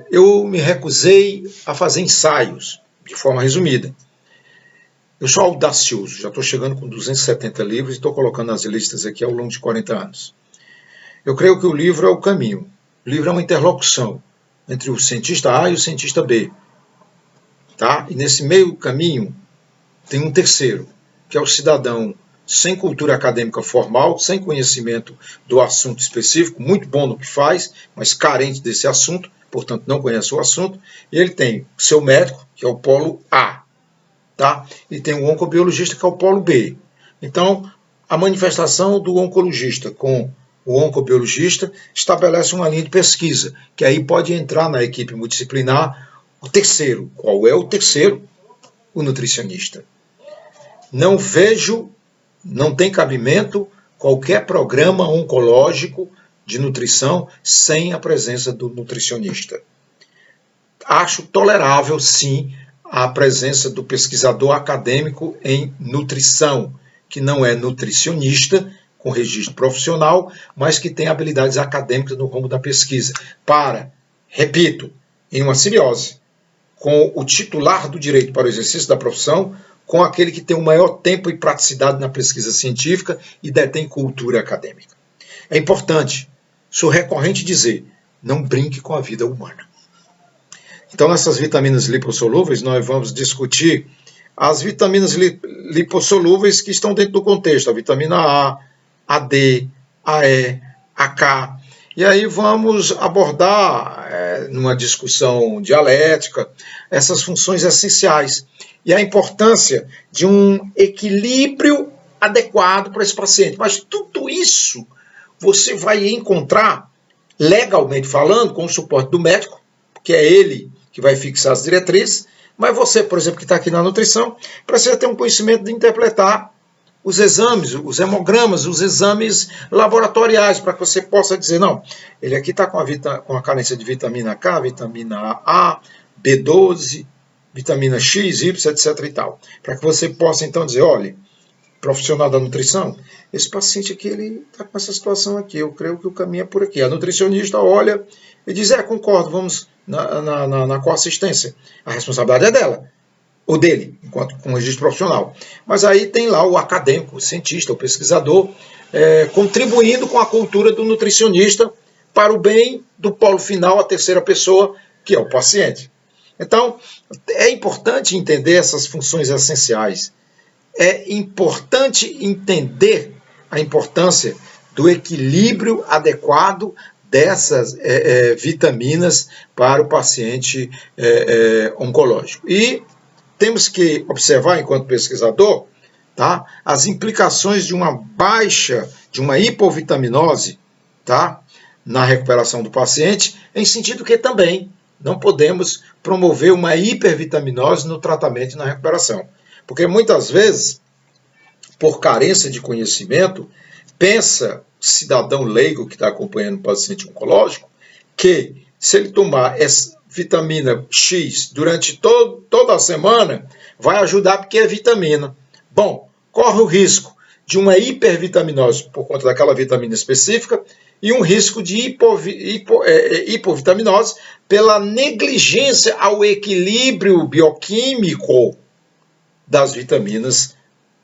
S1: Eu me recusei a fazer ensaios, de forma resumida. Eu sou audacioso, já estou chegando com 270 livros e estou colocando as listas aqui ao longo de 40 anos. Eu creio que o livro é o caminho. O livro é uma interlocução entre o cientista A e o cientista B. Tá? E nesse meio caminho tem um terceiro, que é o cidadão sem cultura acadêmica formal, sem conhecimento do assunto específico, muito bom no que faz, mas carente desse assunto, portanto não conhece o assunto, e ele tem o seu médico, que é o polo A, tá? E tem o oncobiologista, que é o polo B. Então, a manifestação do oncologista com o oncobiologista estabelece uma linha de pesquisa, que aí pode entrar na equipe multidisciplinar o terceiro. Qual é o terceiro? O nutricionista. Não tem cabimento qualquer programa oncológico de nutrição sem a presença do nutricionista. Acho tolerável, sim, a presença do pesquisador acadêmico em nutrição, que não é nutricionista, com registro profissional, mas que tem habilidades acadêmicas no rumo da pesquisa, para, repito, em uma simbiose com o titular do direito para o exercício da profissão, com aquele que tem o maior tempo e praticidade na pesquisa científica e detém cultura acadêmica. É importante, sou recorrente dizer, não brinque com a vida humana. Então, nessas vitaminas lipossolúveis, nós vamos discutir as vitaminas lipossolúveis que estão dentro do contexto, a vitamina A, a D, a E, a K. E aí vamos abordar, numa discussão dialética, essas funções essenciais e a importância de um equilíbrio adequado para esse paciente. Mas tudo isso você vai encontrar, legalmente falando, com o suporte do médico, que é ele que vai fixar as diretrizes, mas você, por exemplo, que está aqui na nutrição, precisa ter um conhecimento de interpretar os exames, os hemogramas, os exames laboratoriais, para que você possa dizer, não, ele aqui está com a carência de vitamina K, vitamina A, B12, vitamina X, Y, etc. e tal. Para que você possa, então, dizer, olha, profissional da nutrição, esse paciente aqui, ele está com essa situação aqui, eu creio que o caminho é por aqui. A nutricionista olha e diz, concordo, vamos na coassistência. A responsabilidade é dela, ou dele, enquanto com registro profissional. Mas aí tem lá o acadêmico, o cientista, o pesquisador, contribuindo com a cultura do nutricionista para o bem do polo final, a terceira pessoa, que é o paciente. Então, é importante entender essas funções essenciais. É importante entender a importância do equilíbrio adequado dessas vitaminas para o paciente oncológico. E temos que observar, enquanto pesquisador, tá, as implicações de uma baixa, de uma hipovitaminose, tá, na recuperação do paciente, em sentido que também não podemos promover uma hipervitaminose no tratamento e na recuperação. Porque muitas vezes, por carência de conhecimento, pensa o cidadão leigo que está acompanhando o paciente oncológico, que se ele tomar essa vitamina X durante toda a semana, vai ajudar porque é vitamina. Bom, corre o risco de uma hipervitaminose por conta daquela vitamina específica e um risco de hipovitaminose pela negligência ao equilíbrio bioquímico das vitaminas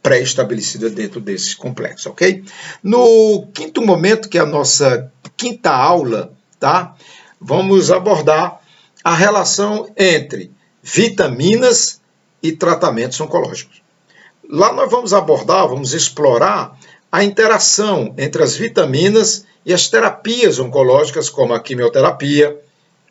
S1: pré-estabelecida dentro desse complexo, ok? No quinto momento, que é a nossa quinta aula, tá? Vamos abordar a relação entre vitaminas e tratamentos oncológicos. Lá nós vamos abordar, vamos explorar a interação entre as vitaminas e as terapias oncológicas, como a quimioterapia,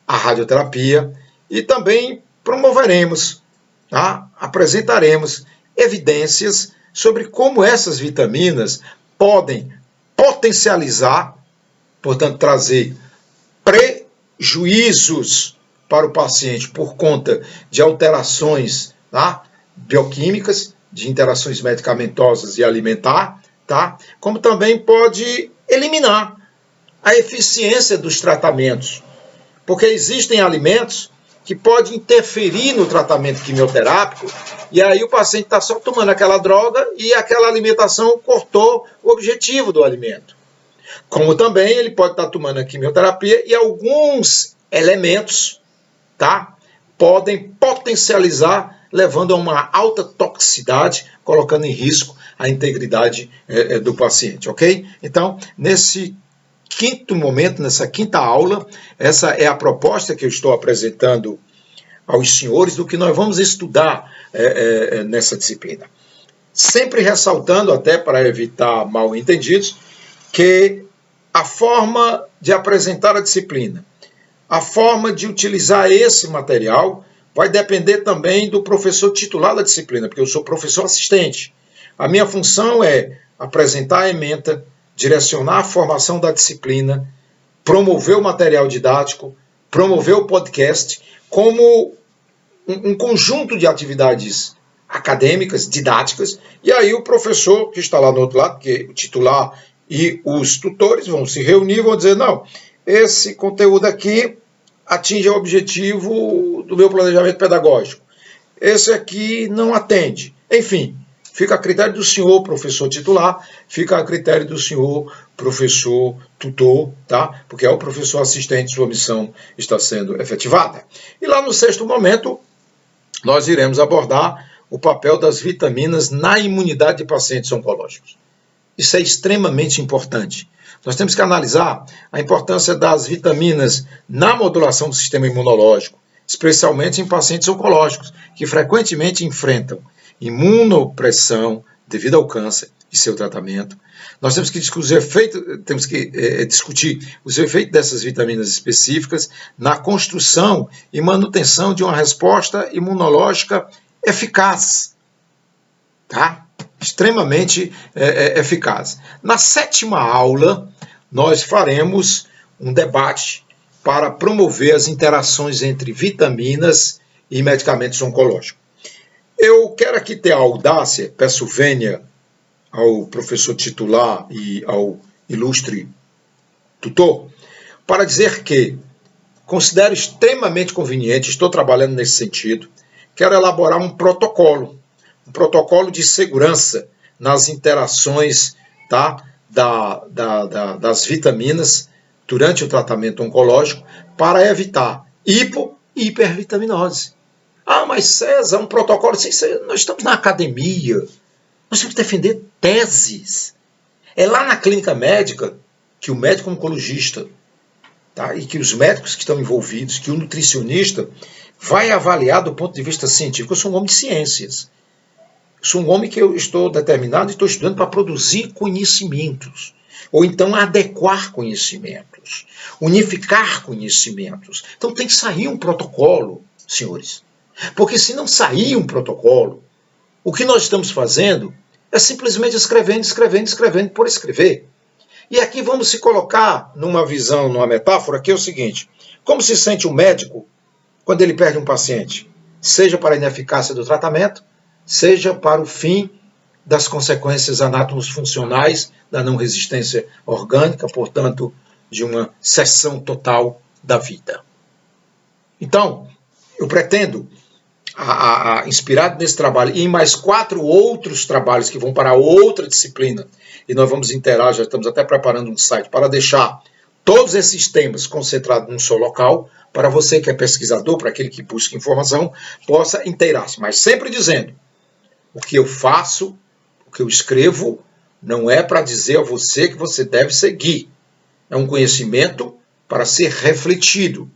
S1: a radioterapia, e também promoveremos, tá? Apresentaremos evidências sobre como essas vitaminas podem potencializar, portanto, trazer prejuízos para o paciente por conta de alterações, tá, bioquímicas, de interações medicamentosas e alimentar, tá, como também pode eliminar a eficiência dos tratamentos, porque existem alimentos que podem interferir no tratamento quimioterápico, e aí o paciente está só tomando aquela droga e aquela alimentação cortou o objetivo do alimento. Como também ele pode estar tomando a quimioterapia e alguns elementos, tá, podem potencializar, levando a uma alta toxicidade, colocando em risco a integridade do paciente, ok? Então, nesse quinto momento, nessa quinta aula, essa é a proposta que eu estou apresentando aos senhores do que nós vamos estudar nessa disciplina. Sempre ressaltando, até para evitar mal-entendidos, que a forma de apresentar a disciplina, a forma de utilizar esse material vai depender também do professor titular da disciplina, porque eu sou professor assistente. A minha função é apresentar a ementa, direcionar a formação da disciplina, promover o material didático, promover o podcast, como um conjunto de atividades acadêmicas, didáticas, e aí o professor que está lá no outro lado, que é o titular, e os tutores vão se reunir e vão dizer, não, esse conteúdo aqui atinge o objetivo do meu planejamento pedagógico, esse aqui não atende. Enfim, fica a critério do senhor professor titular, fica a critério do senhor professor tutor, tá? Porque é o professor assistente, sua missão está sendo efetivada. E lá no sexto momento, nós iremos abordar o papel das vitaminas na imunidade de pacientes oncológicos. Isso é extremamente importante. Nós temos que analisar a importância das vitaminas na modulação do sistema imunológico, especialmente em pacientes oncológicos, que frequentemente enfrentam imunopressão devido ao câncer e seu tratamento. Nós temos que discutir os efeitos dessas vitaminas específicas na construção e manutenção de uma resposta imunológica eficaz, tá? Extremamente eficaz. Na sétima aula, nós faremos um debate para promover as interações entre vitaminas e medicamentos oncológicos. Eu quero aqui ter a audácia, peço vênia ao professor titular e ao ilustre tutor, para dizer que considero extremamente conveniente, estou trabalhando nesse sentido, quero elaborar um protocolo de segurança nas interações, tá, das vitaminas durante o tratamento oncológico para evitar hipo e hipervitaminose. Ah, mas César, um protocolo, sim, nós estamos na academia, nós temos que defender teses. É lá na clínica médica que o médico oncologista, tá, e que os médicos que estão envolvidos, que o nutricionista vai avaliar do ponto de vista científico. Eu sou um homem de ciências. Eu sou um homem que eu estou determinado e estou estudando para produzir conhecimentos. Ou então adequar conhecimentos. Unificar conhecimentos. Então tem que sair um protocolo, senhores. Porque se não sair um protocolo, o que nós estamos fazendo é simplesmente escrevendo por escrever. E aqui vamos se colocar numa visão, numa metáfora, que é o seguinte: como se sente um médico quando ele perde um paciente? Seja para a ineficácia do tratamento, seja para o fim das consequências anátomos funcionais da não resistência orgânica, portanto, de uma cessão total da vida. Então, eu pretendo, inspirado nesse trabalho e em mais 4 outros trabalhos que vão para outra disciplina, e nós vamos inteirar, já estamos até preparando um site para deixar todos esses temas concentrados num só local, para você que é pesquisador, para aquele que busca informação, possa inteirar-se. Mas sempre dizendo, o que eu faço, o que eu escrevo, não é para dizer a você que você deve seguir. É um conhecimento para ser refletido.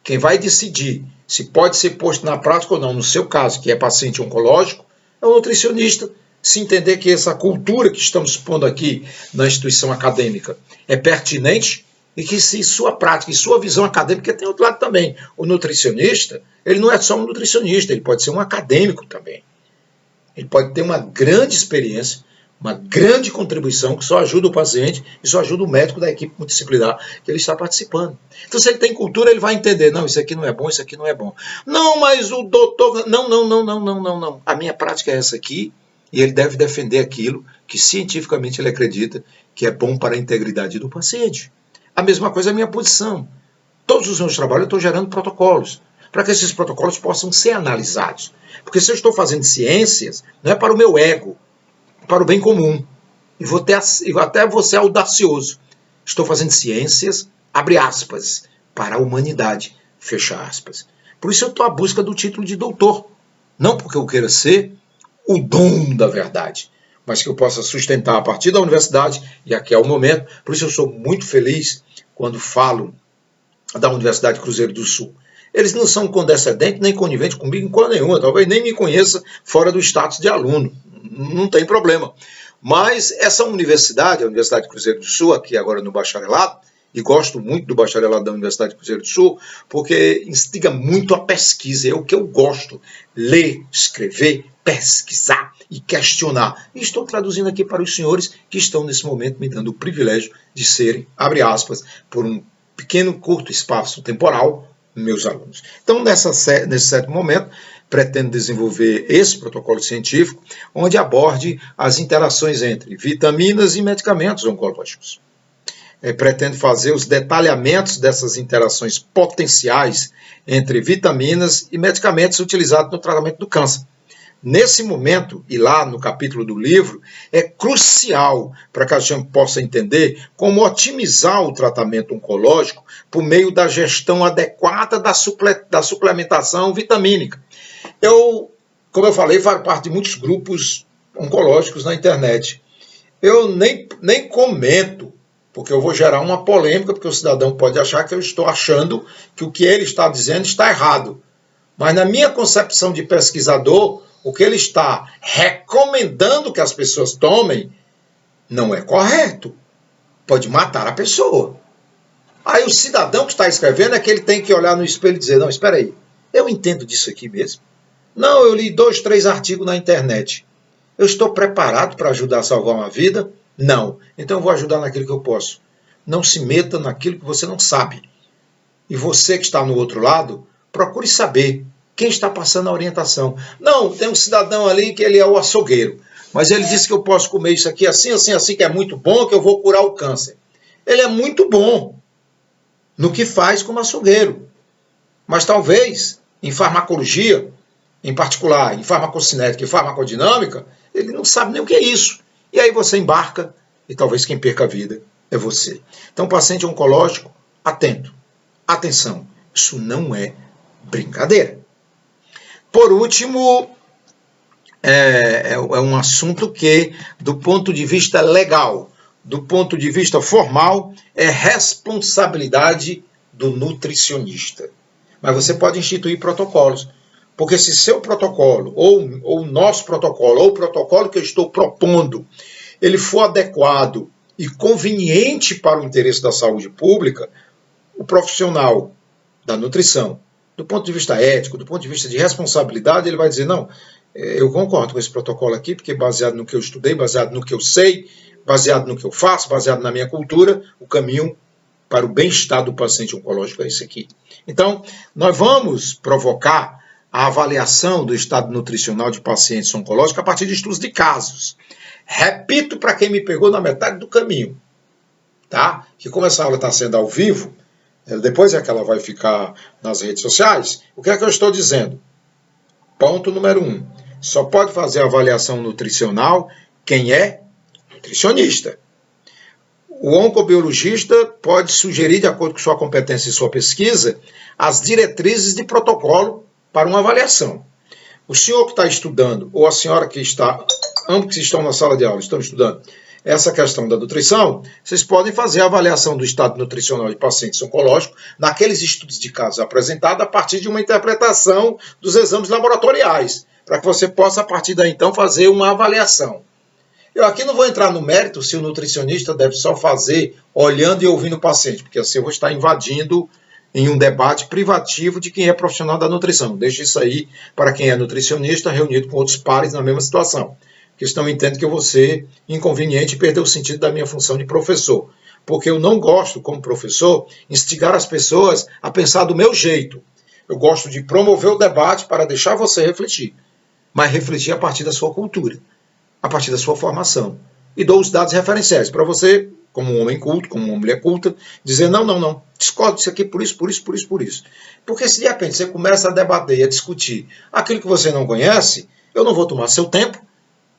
S1: Quem vai decidir se pode ser posto na prática ou não, no seu caso, que é paciente oncológico, é o nutricionista. Se entender que essa cultura que estamos expondo aqui na instituição acadêmica é pertinente e que se sua prática e sua visão acadêmica tem outro lado também. O nutricionista, ele não é só um nutricionista, ele pode ser um acadêmico também. Ele pode ter uma grande experiência, uma grande contribuição que só ajuda o paciente e só ajuda o médico da equipe multidisciplinar que ele está participando. Então, se ele tem cultura, ele vai entender, não, isso aqui não é bom, isso aqui não é bom. Não, mas o doutor... Não. A minha prática é essa aqui e ele deve defender aquilo que cientificamente ele acredita que é bom para a integridade do paciente. A mesma coisa é a minha posição. Todos os meus trabalhos eu estou gerando protocolos, para que esses protocolos possam ser analisados. Porque se eu estou fazendo ciências, não é para o meu ego, é para o bem comum. E até vou ser audacioso. Estou fazendo ciências, abre aspas, para a humanidade, fecha aspas. Por isso eu estou à busca do título de doutor. Não porque eu queira ser o dom da verdade, mas que eu possa sustentar a partir da universidade, e aqui é o momento. Por isso eu sou muito feliz quando falo da Universidade Cruzeiro do Sul. Eles não são condescendentes nem coniventes comigo em coisa nenhuma, talvez nem me conheça fora do status de aluno, não tem problema. Mas essa universidade, a Universidade Cruzeiro do Sul, aqui agora no bacharelado, e gosto muito do bacharelado da Universidade Cruzeiro do Sul, porque instiga muito a pesquisa, é o que eu gosto, ler, escrever, pesquisar e questionar. E estou traduzindo aqui para os senhores que estão nesse momento me dando o privilégio de serem, abre aspas, por um pequeno, curto espaço temporal, meus alunos. Então, nesse certo momento, pretendo desenvolver esse protocolo científico, onde aborde as interações entre vitaminas e medicamentos oncológicos. Pretendo fazer os detalhamentos dessas interações potenciais entre vitaminas e medicamentos utilizados no tratamento do câncer. nesse momento, e lá no capítulo do livro, é crucial para que a gente possa entender como otimizar o tratamento oncológico por meio da gestão adequada da suplementação vitamínica. Como eu falei, faço parte de muitos grupos oncológicos na internet. Eu nem comento, porque eu vou gerar uma polêmica, porque o cidadão pode achar que eu estou achando que o que ele está dizendo está errado. Mas na minha concepção de pesquisador, o que ele está recomendando que as pessoas tomem não é correto. Pode matar a pessoa. Aí o cidadão que está escrevendo é que ele tem que olhar no espelho e dizer, não, espera aí, eu entendo disso aqui mesmo. Não, eu li 2, 3 artigos na internet. Eu estou preparado para ajudar a salvar uma vida? Não. Então eu vou ajudar naquilo que eu posso. Não se meta naquilo que você não sabe. E você que está no outro lado, procure saber quem está passando a orientação. Não, tem um cidadão ali que ele é o açougueiro, mas ele disse que eu posso comer isso aqui assim, assim, assim, que é muito bom, que eu vou curar o câncer. Ele é muito bom no que faz como açougueiro. Mas talvez, em farmacologia, em particular, em farmacocinética e farmacodinâmica, ele não sabe nem o que é isso. E aí você embarca e talvez quem perca a vida é você. Então, paciente oncológico, atento. Atenção, isso não é brincadeira. Por último, é um assunto que, do ponto de vista legal, do ponto de vista formal, é responsabilidade do nutricionista. Mas você pode instituir protocolos. Porque se seu protocolo, ou o nosso protocolo, ou o protocolo que eu estou propondo, ele for adequado e conveniente para o interesse da saúde pública, o profissional da nutrição, do ponto de vista ético, do ponto de vista de responsabilidade, ele vai dizer, não, eu concordo com esse protocolo aqui, porque baseado no que eu estudei, baseado no que eu sei, baseado no que eu faço, baseado na minha cultura, o caminho para o bem-estar do paciente oncológico é esse aqui. Então, nós vamos provocar a avaliação do estado nutricional de pacientes oncológicos a partir de estudos de casos. Repito para quem me pegou na metade do caminho, tá? Que como essa aula está sendo ao vivo, depois é que ela vai ficar nas redes sociais, o que é que eu estou dizendo? Ponto número 1. Só pode fazer avaliação nutricional quem é nutricionista. O oncobiologista pode sugerir, de acordo com sua competência e sua pesquisa, as diretrizes de protocolo para uma avaliação. O senhor que está estudando, ou a senhora que está, ambos que estão na sala de aula, estão estudando essa questão da nutrição, vocês podem fazer a avaliação do estado nutricional de pacientes oncológicos naqueles estudos de casos apresentados a partir de uma interpretação dos exames laboratoriais, para que você possa, a partir daí, então, fazer uma avaliação. Eu aqui não vou entrar no mérito se o nutricionista deve só fazer olhando e ouvindo o paciente, porque assim eu vou estar invadindo em um debate privativo de quem é profissional da nutrição. Deixe isso aí para quem é nutricionista, reunido com outros pares na mesma situação. Porque senão entendo que eu vou ser inconveniente e perder o sentido da minha função de professor. Porque eu não gosto, como professor, instigar as pessoas a pensar do meu jeito. Eu gosto de promover o debate para deixar você refletir. Mas refletir a partir da sua cultura, a partir da sua formação. E dou os dados referenciais para você, como um homem culto, como uma mulher culta, dizer, não, discordo disso aqui por isso. Porque se de repente você começa a debater e a discutir aquilo que você não conhece, eu não vou tomar seu tempo,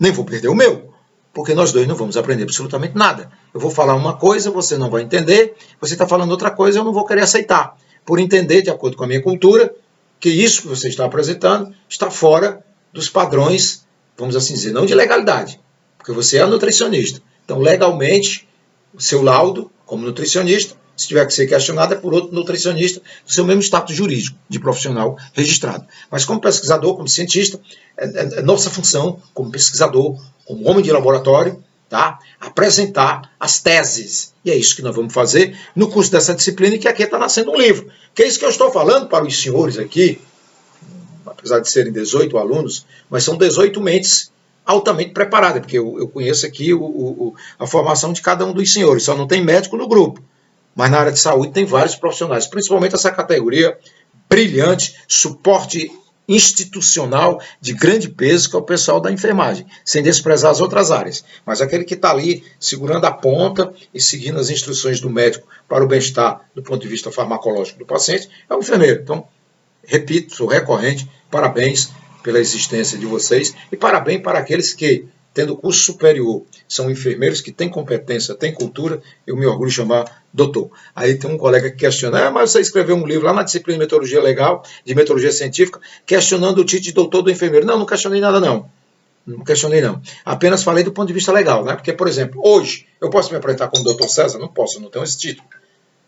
S1: nem vou perder o meu, porque nós dois não vamos aprender absolutamente nada. Eu vou falar uma coisa, você não vai entender, você está falando outra coisa, eu não vou querer aceitar, por entender, de acordo com a minha cultura, que isso que você está apresentando está fora dos padrões, vamos assim dizer, não de legalidade, porque você é nutricionista. Então, legalmente, o seu laudo, como nutricionista, se tiver que ser questionado, é por outro nutricionista do seu mesmo status jurídico, de profissional registrado. Mas como pesquisador, como cientista, é nossa função, como pesquisador, como homem de laboratório, tá? Apresentar as teses. E é isso que nós vamos fazer no curso dessa disciplina, que aqui está nascendo um livro. Que é isso que eu estou falando para os senhores aqui, apesar de serem 18 alunos, mas são 18 mentes altamente preparadas, porque eu conheço aqui a formação de cada um dos senhores, só não tem médico no grupo. Mas na área de saúde tem vários profissionais, principalmente essa categoria brilhante, suporte institucional de grande peso, que é o pessoal da enfermagem, sem desprezar as outras áreas. Mas aquele que está ali segurando a ponta e seguindo as instruções do médico para o bem-estar do ponto de vista farmacológico do paciente é o enfermeiro. Então, repito, sou recorrente, parabéns pela existência de vocês e parabéns para aqueles que, tendo curso superior, são enfermeiros que têm competência, têm cultura, eu me orgulho de chamar doutor. Aí tem um colega que questiona, mas você escreveu um livro lá na disciplina de Meteorologia Legal, de Meteorologia Científica, questionando o título de doutor do enfermeiro. Não, não questionei nada não. Não questionei não. Apenas falei do ponto de vista legal, né? Porque, por exemplo, hoje, eu posso me apresentar como doutor César? Não posso, eu não tenho esse título.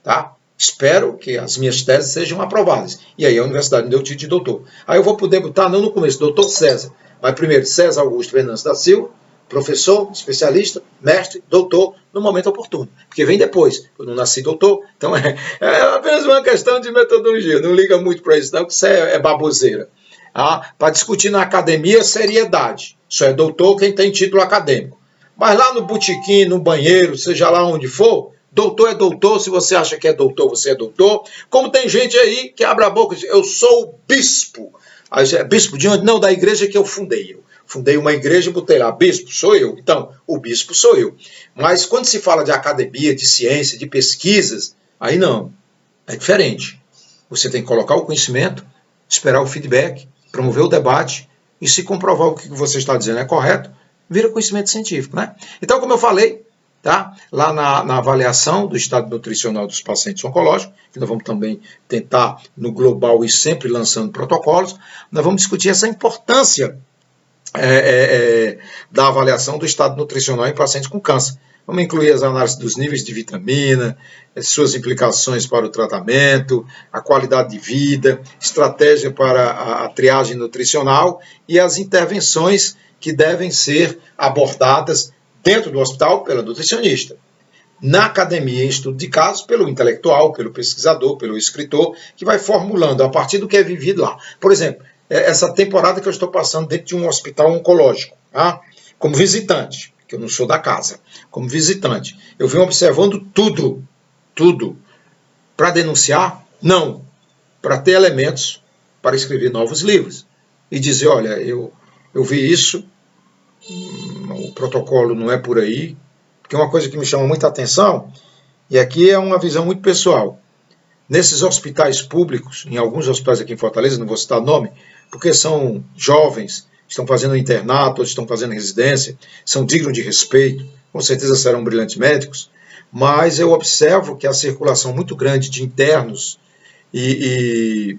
S1: Tá? Espero que as minhas teses sejam aprovadas. E aí a universidade me deu o título de doutor. Aí eu vou poder botar, não no começo, doutor César, mas primeiro César Augusto Venâncio da Silva, professor, especialista, mestre, doutor, no momento oportuno. Porque vem depois. Eu não nasci doutor, então é apenas uma questão de metodologia. Não liga muito para isso, não, que isso é baboseira. Para discutir na academia, seriedade. Só é doutor quem tem título acadêmico. Mas lá no botequim, no banheiro, seja lá onde for, doutor é doutor, se você acha que é doutor, você é doutor. Como tem gente aí que abre a boca e diz, eu sou o bispo. Aí, bispo de onde? Não, da igreja que eu fundei. Eu fundei uma igreja e botei lá, bispo, sou eu. Então, o bispo sou eu. Mas quando se fala de academia, de ciência, de pesquisas, aí não. É diferente. Você tem que colocar o conhecimento, esperar o feedback, promover o debate, e se comprovar o que você está dizendo é correto, vira conhecimento científico, né? Então, como eu falei, tá? Lá na avaliação do estado nutricional dos pacientes oncológicos, que nós vamos também tentar, no global, ir sempre lançando protocolos, nós vamos discutir essa importância da avaliação do estado nutricional em pacientes com câncer. Vamos incluir as análises dos níveis de vitamina, suas implicações para o tratamento, a qualidade de vida, estratégia para a triagem nutricional e as intervenções que devem ser abordadas dentro do hospital pela nutricionista. Na academia, em estudo de casos, pelo intelectual, pelo pesquisador, pelo escritor, que vai formulando a partir do que é vivido lá. Por exemplo, essa temporada que eu estou passando dentro de um hospital oncológico, tá? Como visitante, que eu não sou da casa, como visitante, eu venho observando tudo. Para denunciar? Não. Para ter elementos para escrever novos livros. E dizer, olha, eu vi isso, o protocolo não é por aí, porque uma coisa que me chama muita atenção, e aqui é uma visão muito pessoal, nesses hospitais públicos, em alguns hospitais aqui em Fortaleza, não vou citar nome, porque são jovens, estão fazendo internato, estão fazendo residência, são dignos de respeito, com certeza serão brilhantes médicos, mas eu observo que a circulação muito grande de internos e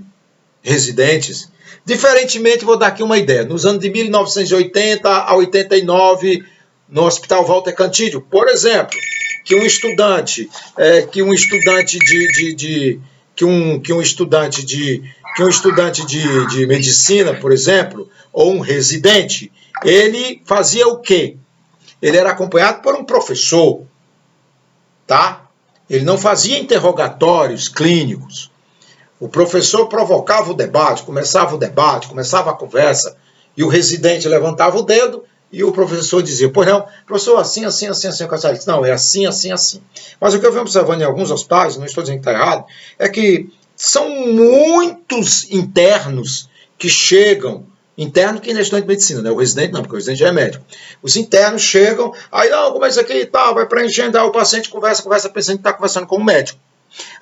S1: residentes, diferentemente, vou dar aqui uma ideia, nos anos de 1980 a 89, no Hospital Walter Cantídio, por exemplo, que um estudante de medicina, por exemplo, ou um residente, ele fazia o quê? Ele era acompanhado por um professor, tá? Ele não fazia interrogatórios clínicos. O professor provocava o debate, começava a conversa, e o residente levantava o dedo e o professor dizia, pois não, professor, assim, o cara disse, não, é assim. Mas o que eu venho observando em alguns hospitais, não estou dizendo que está errado, é que são muitos internos que chegam, interno que ainda estão em medicina, né? O residente não, porque o residente já é médico. Os internos chegam, aí não, como é isso aqui e tal, vai preenchendo, aí o paciente conversa, pensando que está conversando com o médico.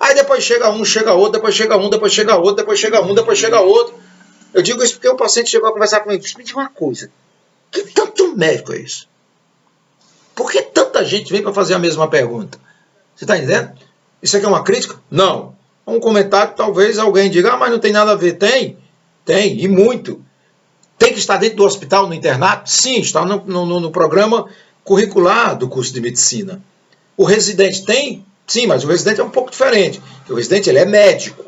S1: Aí depois chega um, chega outro, depois chega um, depois chega outro, depois chega um, depois chega outro. Eu digo isso porque o paciente chegou a conversar comigo. Me diz uma coisa, que tanto médico é isso? Por que tanta gente vem para fazer a mesma pergunta? Você está entendendo? Isso aqui é uma crítica? Não. Um comentário, talvez alguém diga, mas não tem nada a ver. Tem, e muito. Tem que estar dentro do hospital, no internato? Sim, está no programa curricular do curso de medicina. O residente tem? Sim, mas o residente é um pouco diferente. O residente ele é médico.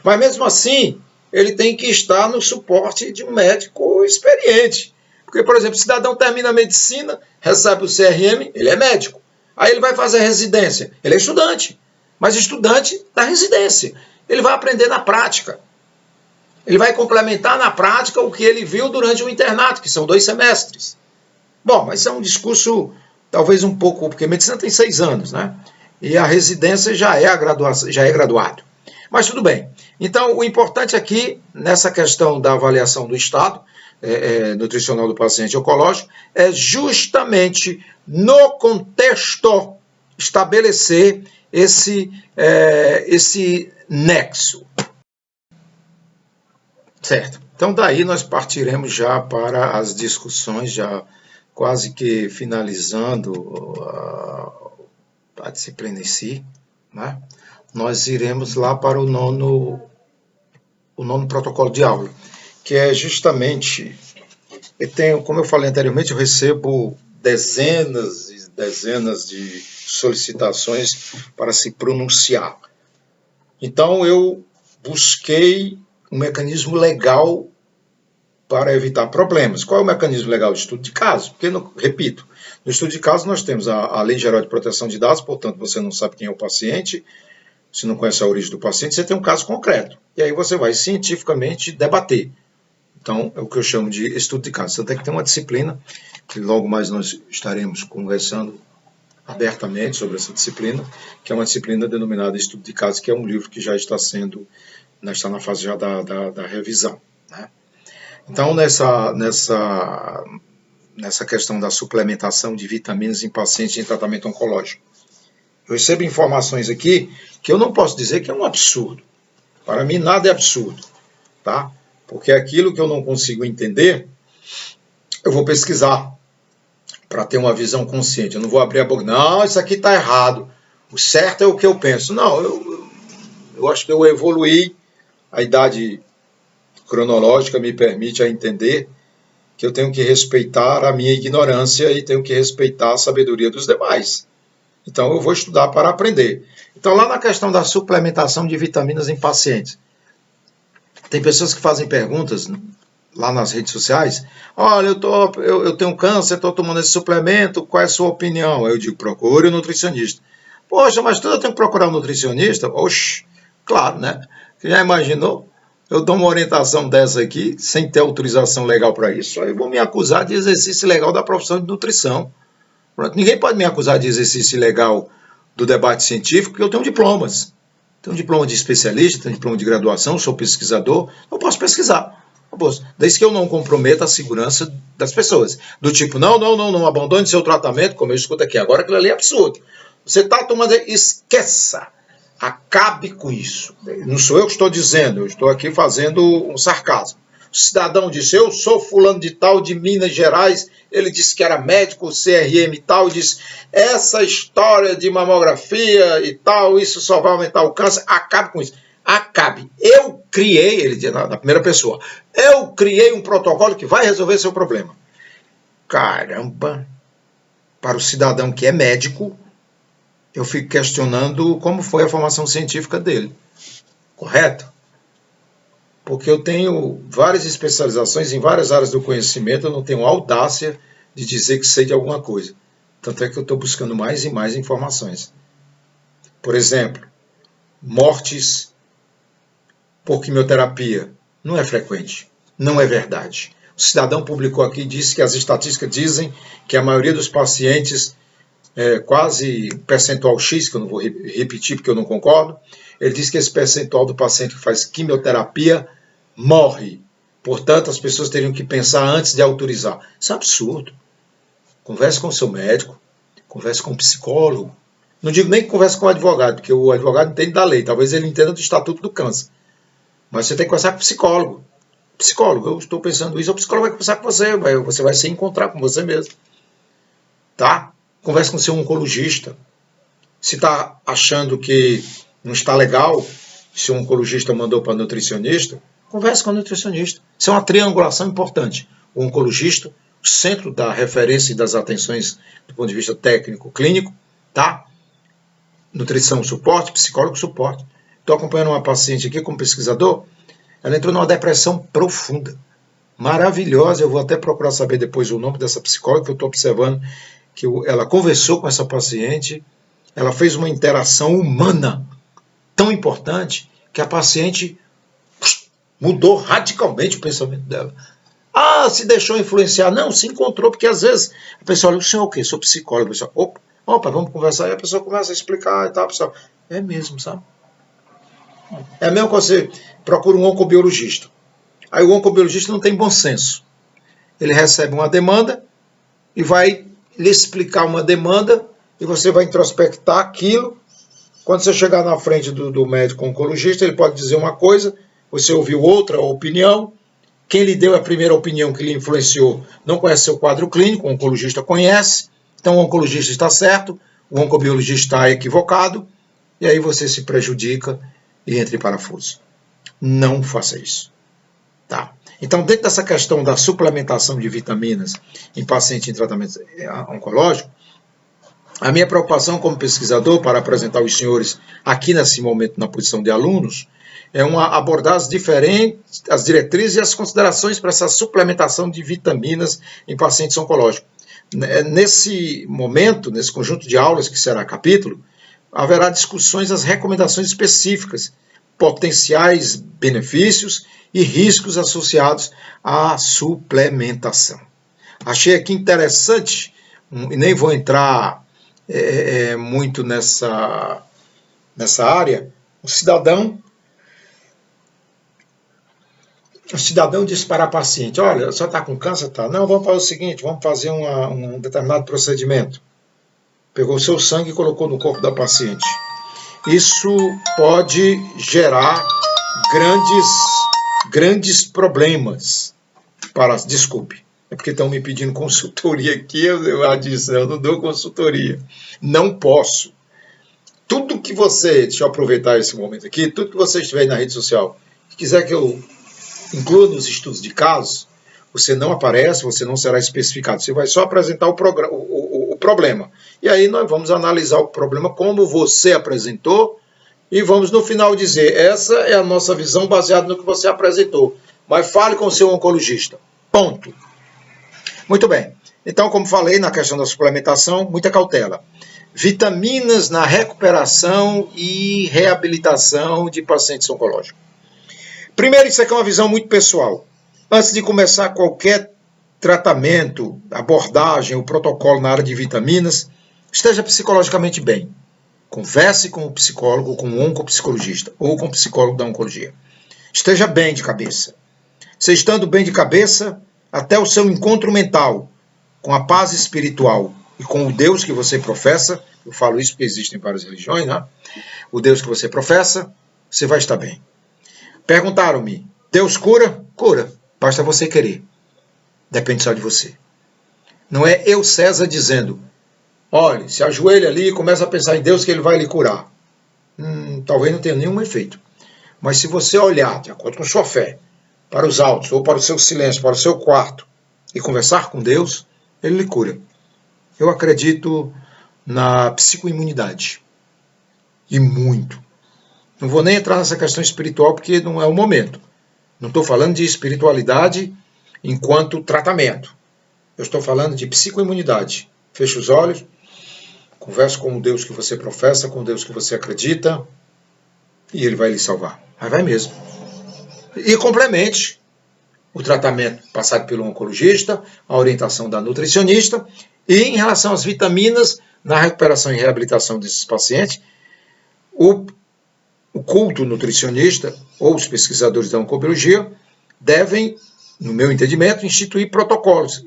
S1: Mas mesmo assim, ele tem que estar no suporte de um médico experiente. Porque, por exemplo, o cidadão termina a medicina, recebe o CRM, ele é médico. Aí ele vai fazer a residência. Ele é estudante, mas estudante da residência. Ele vai aprender na prática. Ele vai complementar na prática o que ele viu durante o internato, que são 2 semestres. Bom, mas isso é um discurso talvez um pouco, porque a medicina tem 6 anos, né? E a residência já é graduado. Mas tudo bem. Então, o importante aqui, nessa questão da avaliação do estado nutricional do paciente oncológico, é justamente no contexto estabelecer esse nexo. Certo. Então daí nós partiremos já para as discussões, já quase que finalizando a disciplina em si, né? Nós iremos lá para o nono protocolo de aula, que é justamente, como eu falei anteriormente, eu recebo dezenas e dezenas de solicitações para se pronunciar. Então eu busquei um mecanismo legal para evitar problemas. Qual é o mecanismo legal de estudo de caso? Porque, repito, no estudo de caso nós temos a Lei Geral de Proteção de Dados, portanto você não sabe quem é o paciente, se não conhece a origem do paciente, você tem um caso concreto. E aí você vai cientificamente debater. Então, é o que eu chamo de estudo de caso. Você tem que ter uma disciplina, que logo mais nós estaremos conversando abertamente sobre essa disciplina, que é uma disciplina denominada Estudo de Caso, que é um livro que já está na fase já da revisão, né? Então, nessa questão da suplementação de vitaminas em pacientes em tratamento oncológico, eu recebo informações aqui que eu não posso dizer que é um absurdo. Para mim, nada é absurdo, tá? Porque aquilo que eu não consigo entender, eu vou pesquisar para ter uma visão consciente. Eu não vou abrir a boca, não, isso aqui está errado. O certo é o que eu penso. Não, eu acho que eu evoluí, a idade cronológica me permite a entender que eu tenho que respeitar a minha ignorância e tenho que respeitar a sabedoria dos demais. Então eu vou estudar para aprender. Então lá na questão da suplementação de vitaminas em pacientes, tem pessoas que fazem perguntas lá nas redes sociais. Olha, eu tenho câncer, estou tomando esse suplemento, qual é a sua opinião? Aí eu digo, procure um nutricionista. Poxa, mas tudo eu tenho que procurar um nutricionista? Oxe, claro, né? Já imaginou? Eu dou uma orientação dessa aqui, sem ter autorização legal para isso, aí vão me acusar de exercício ilegal da profissão de nutrição. Ninguém pode me acusar de exercício ilegal do debate científico, porque eu tenho diplomas. Tenho diploma de especialista, tenho diploma de graduação, sou pesquisador, eu posso pesquisar. Desde que eu não comprometa a segurança das pessoas. Do tipo, não abandone seu tratamento, como eu escuto aqui. Agora aquilo ali é absurdo. Você está tomando, esqueça. Acabe com isso. Não sou eu que estou dizendo, eu estou aqui fazendo um sarcasmo. O cidadão disse, eu sou fulano de tal, de Minas Gerais, ele disse que era médico, CRM e tal, e disse, essa história de mamografia e tal, isso só vai aumentar o câncer, acabe com isso. Acabe. Eu criei, ele diz na primeira pessoa, eu criei um protocolo que vai resolver seu problema. Caramba, para o cidadão que é médico, eu fico questionando como foi a formação científica dele. Correto? Porque eu tenho várias especializações em várias áreas do conhecimento, eu não tenho audácia de dizer que sei de alguma coisa. Tanto é que eu estou buscando mais e mais informações. Por exemplo, mortes por quimioterapia não é frequente, não é verdade. O cidadão publicou aqui e disse que as estatísticas dizem que a maioria dos pacientes, quase percentual X, que eu não vou repetir porque eu não concordo, ele diz que esse percentual do paciente que faz quimioterapia morre. Portanto, as pessoas teriam que pensar antes de autorizar. Isso é absurdo. Converse com o seu médico, converse com o psicólogo. Não digo nem que converse com o advogado, porque o advogado entende da lei, talvez ele entenda do Estatuto do Câncer. Mas você tem que conversar com o psicólogo. Psicólogo, eu estou pensando isso, o psicólogo vai conversar com você vai se encontrar com você mesmo. Tá? Converse com o seu oncologista. Se está achando que não está legal, se o oncologista mandou para o nutricionista, converse com o nutricionista. Isso é uma triangulação importante. O oncologista, o centro da referência e das atenções do ponto de vista técnico, clínico, tá? Nutrição, suporte, psicólogo, suporte. Estou acompanhando uma paciente aqui como pesquisador, ela entrou numa depressão profunda, maravilhosa, eu vou até procurar saber depois o nome dessa psicóloga, que eu estou observando que ela conversou com essa paciente, ela fez uma interação humana tão importante que a paciente mudou radicalmente o pensamento dela. Ah, se deixou influenciar. Não, se encontrou, porque às vezes a pessoa olha, o senhor é o quê? Sou psicólogo. A pessoa, opa, vamos conversar. E a pessoa começa a explicar e tal. A pessoa, é mesmo, sabe? É mesmo que você procura um oncobiologista. Aí o oncobiologista não tem bom senso. Ele recebe uma demanda e vai lhe explicar uma demanda e você vai introspectar aquilo. Quando você chegar na frente do médico oncologista, ele pode dizer uma coisa, você ouviu outra opinião, Quem lhe deu a primeira opinião que lhe influenciou não conhece seu quadro clínico, o oncologista conhece, então o oncologista está certo, o oncobiologista está equivocado, e aí você se prejudica e entra em parafuso. Não faça isso. Tá? Então, dentro dessa questão da suplementação de vitaminas em paciente em tratamento oncológico, a minha preocupação como pesquisador, para apresentar os senhores aqui nesse momento na posição de alunos, é abordar as diretrizes e as considerações para essa suplementação de vitaminas em pacientes oncológicos. Nesse momento, nesse conjunto de aulas que será capítulo, haverá discussões das recomendações específicas, potenciais benefícios e riscos associados à suplementação. Achei aqui interessante, e nem vou entrar muito nessa área, o cidadão disse para a paciente, olha, só está com câncer? Tá. Não, vamos fazer o seguinte, vamos fazer um determinado procedimento. Pegou o seu sangue e colocou no corpo da paciente. Isso pode gerar grandes problemas. Desculpe, é porque estão me pedindo consultoria aqui, eu disse, eu não dou consultoria. Não posso. Tudo que você, deixa eu aproveitar esse momento aqui, tudo que você estiver aí na rede social, se quiser que eu inclua nos estudos de casos, você não aparece, você não será especificado, você vai só apresentar o problema. E aí nós vamos analisar o problema como você apresentou e vamos no final dizer, essa é a nossa visão baseada no que você apresentou. Mas fale com o seu oncologista. Ponto. Muito bem. Então, como falei na questão da suplementação, muita cautela. Vitaminas na recuperação e reabilitação de pacientes oncológicos. Primeiro, isso aqui é uma visão muito pessoal. Antes de começar qualquer tratamento, abordagem ou protocolo na área de vitaminas, esteja psicologicamente bem. Converse com o psicólogo, com o oncopsicologista ou com o psicólogo da oncologia. Esteja bem de cabeça. Você estando bem de cabeça, até o seu encontro mental, com a paz espiritual e com o Deus que você professa, eu falo isso porque existem várias religiões, né? O Deus que você professa, você vai estar bem. Perguntaram-me, Deus cura? Cura, basta você querer. Depende só de você. Não é eu, César, dizendo, olha, se ajoelha ali e começa a pensar em Deus que ele vai lhe curar. Talvez não tenha nenhum efeito. Mas se você olhar, de acordo com sua fé, para os altos, ou para o seu silêncio, para o seu quarto, e conversar com Deus, ele lhe cura. Eu acredito na psicoimunidade. E muito. Não vou nem entrar nessa questão espiritual, porque não é o momento. Não estou falando de espiritualidade enquanto tratamento. Eu estou falando de psicoimunidade. Feche os olhos, converse com o Deus que você professa, com o Deus que você acredita, e ele vai lhe salvar. Mas vai mesmo. E complemente o tratamento passado pelo oncologista, a orientação da nutricionista, e em relação às vitaminas, na recuperação e reabilitação desses pacientes, o culto nutricionista ou os pesquisadores da oncobiologia devem, no meu entendimento, instituir protocolos,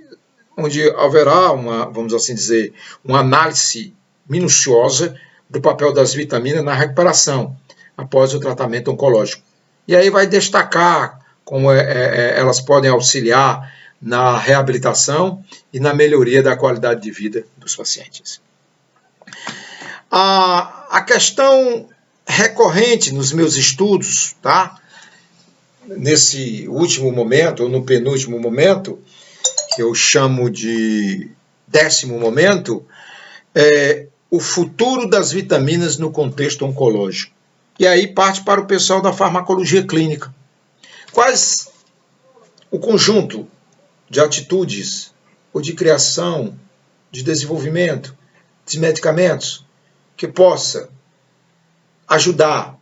S1: onde haverá vamos assim dizer, uma análise minuciosa do papel das vitaminas na recuperação após o tratamento oncológico. E aí vai destacar como elas podem auxiliar na reabilitação e na melhoria da qualidade de vida dos pacientes. A questão recorrente nos meus estudos, tá? Nesse último momento, ou no penúltimo momento, que eu chamo de 10º momento, é o futuro das vitaminas no contexto oncológico. E aí parte para o pessoal da farmacologia clínica. Quais o conjunto de atitudes ou de criação, de desenvolvimento de medicamentos que possa ajudar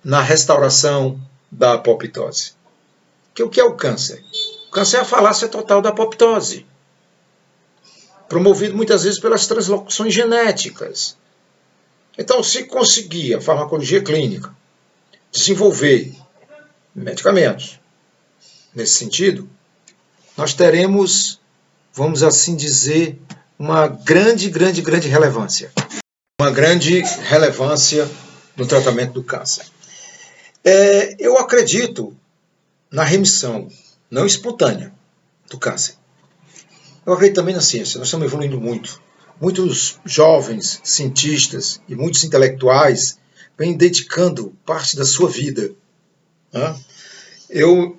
S1: na restauração da apoptose? O que é o câncer? O câncer é a falácia total da apoptose, promovido muitas vezes pelas translocuções genéticas. Então, se conseguir a farmacologia clínica desenvolver medicamentos nesse sentido, nós teremos, vamos assim dizer, uma grande relevância. Uma grande relevância no tratamento do câncer. Eu acredito na remissão não espontânea, do câncer. Eu acredito também na ciência, nós estamos evoluindo muito. Muitos jovens cientistas e muitos intelectuais vêm dedicando parte da sua vida. Eu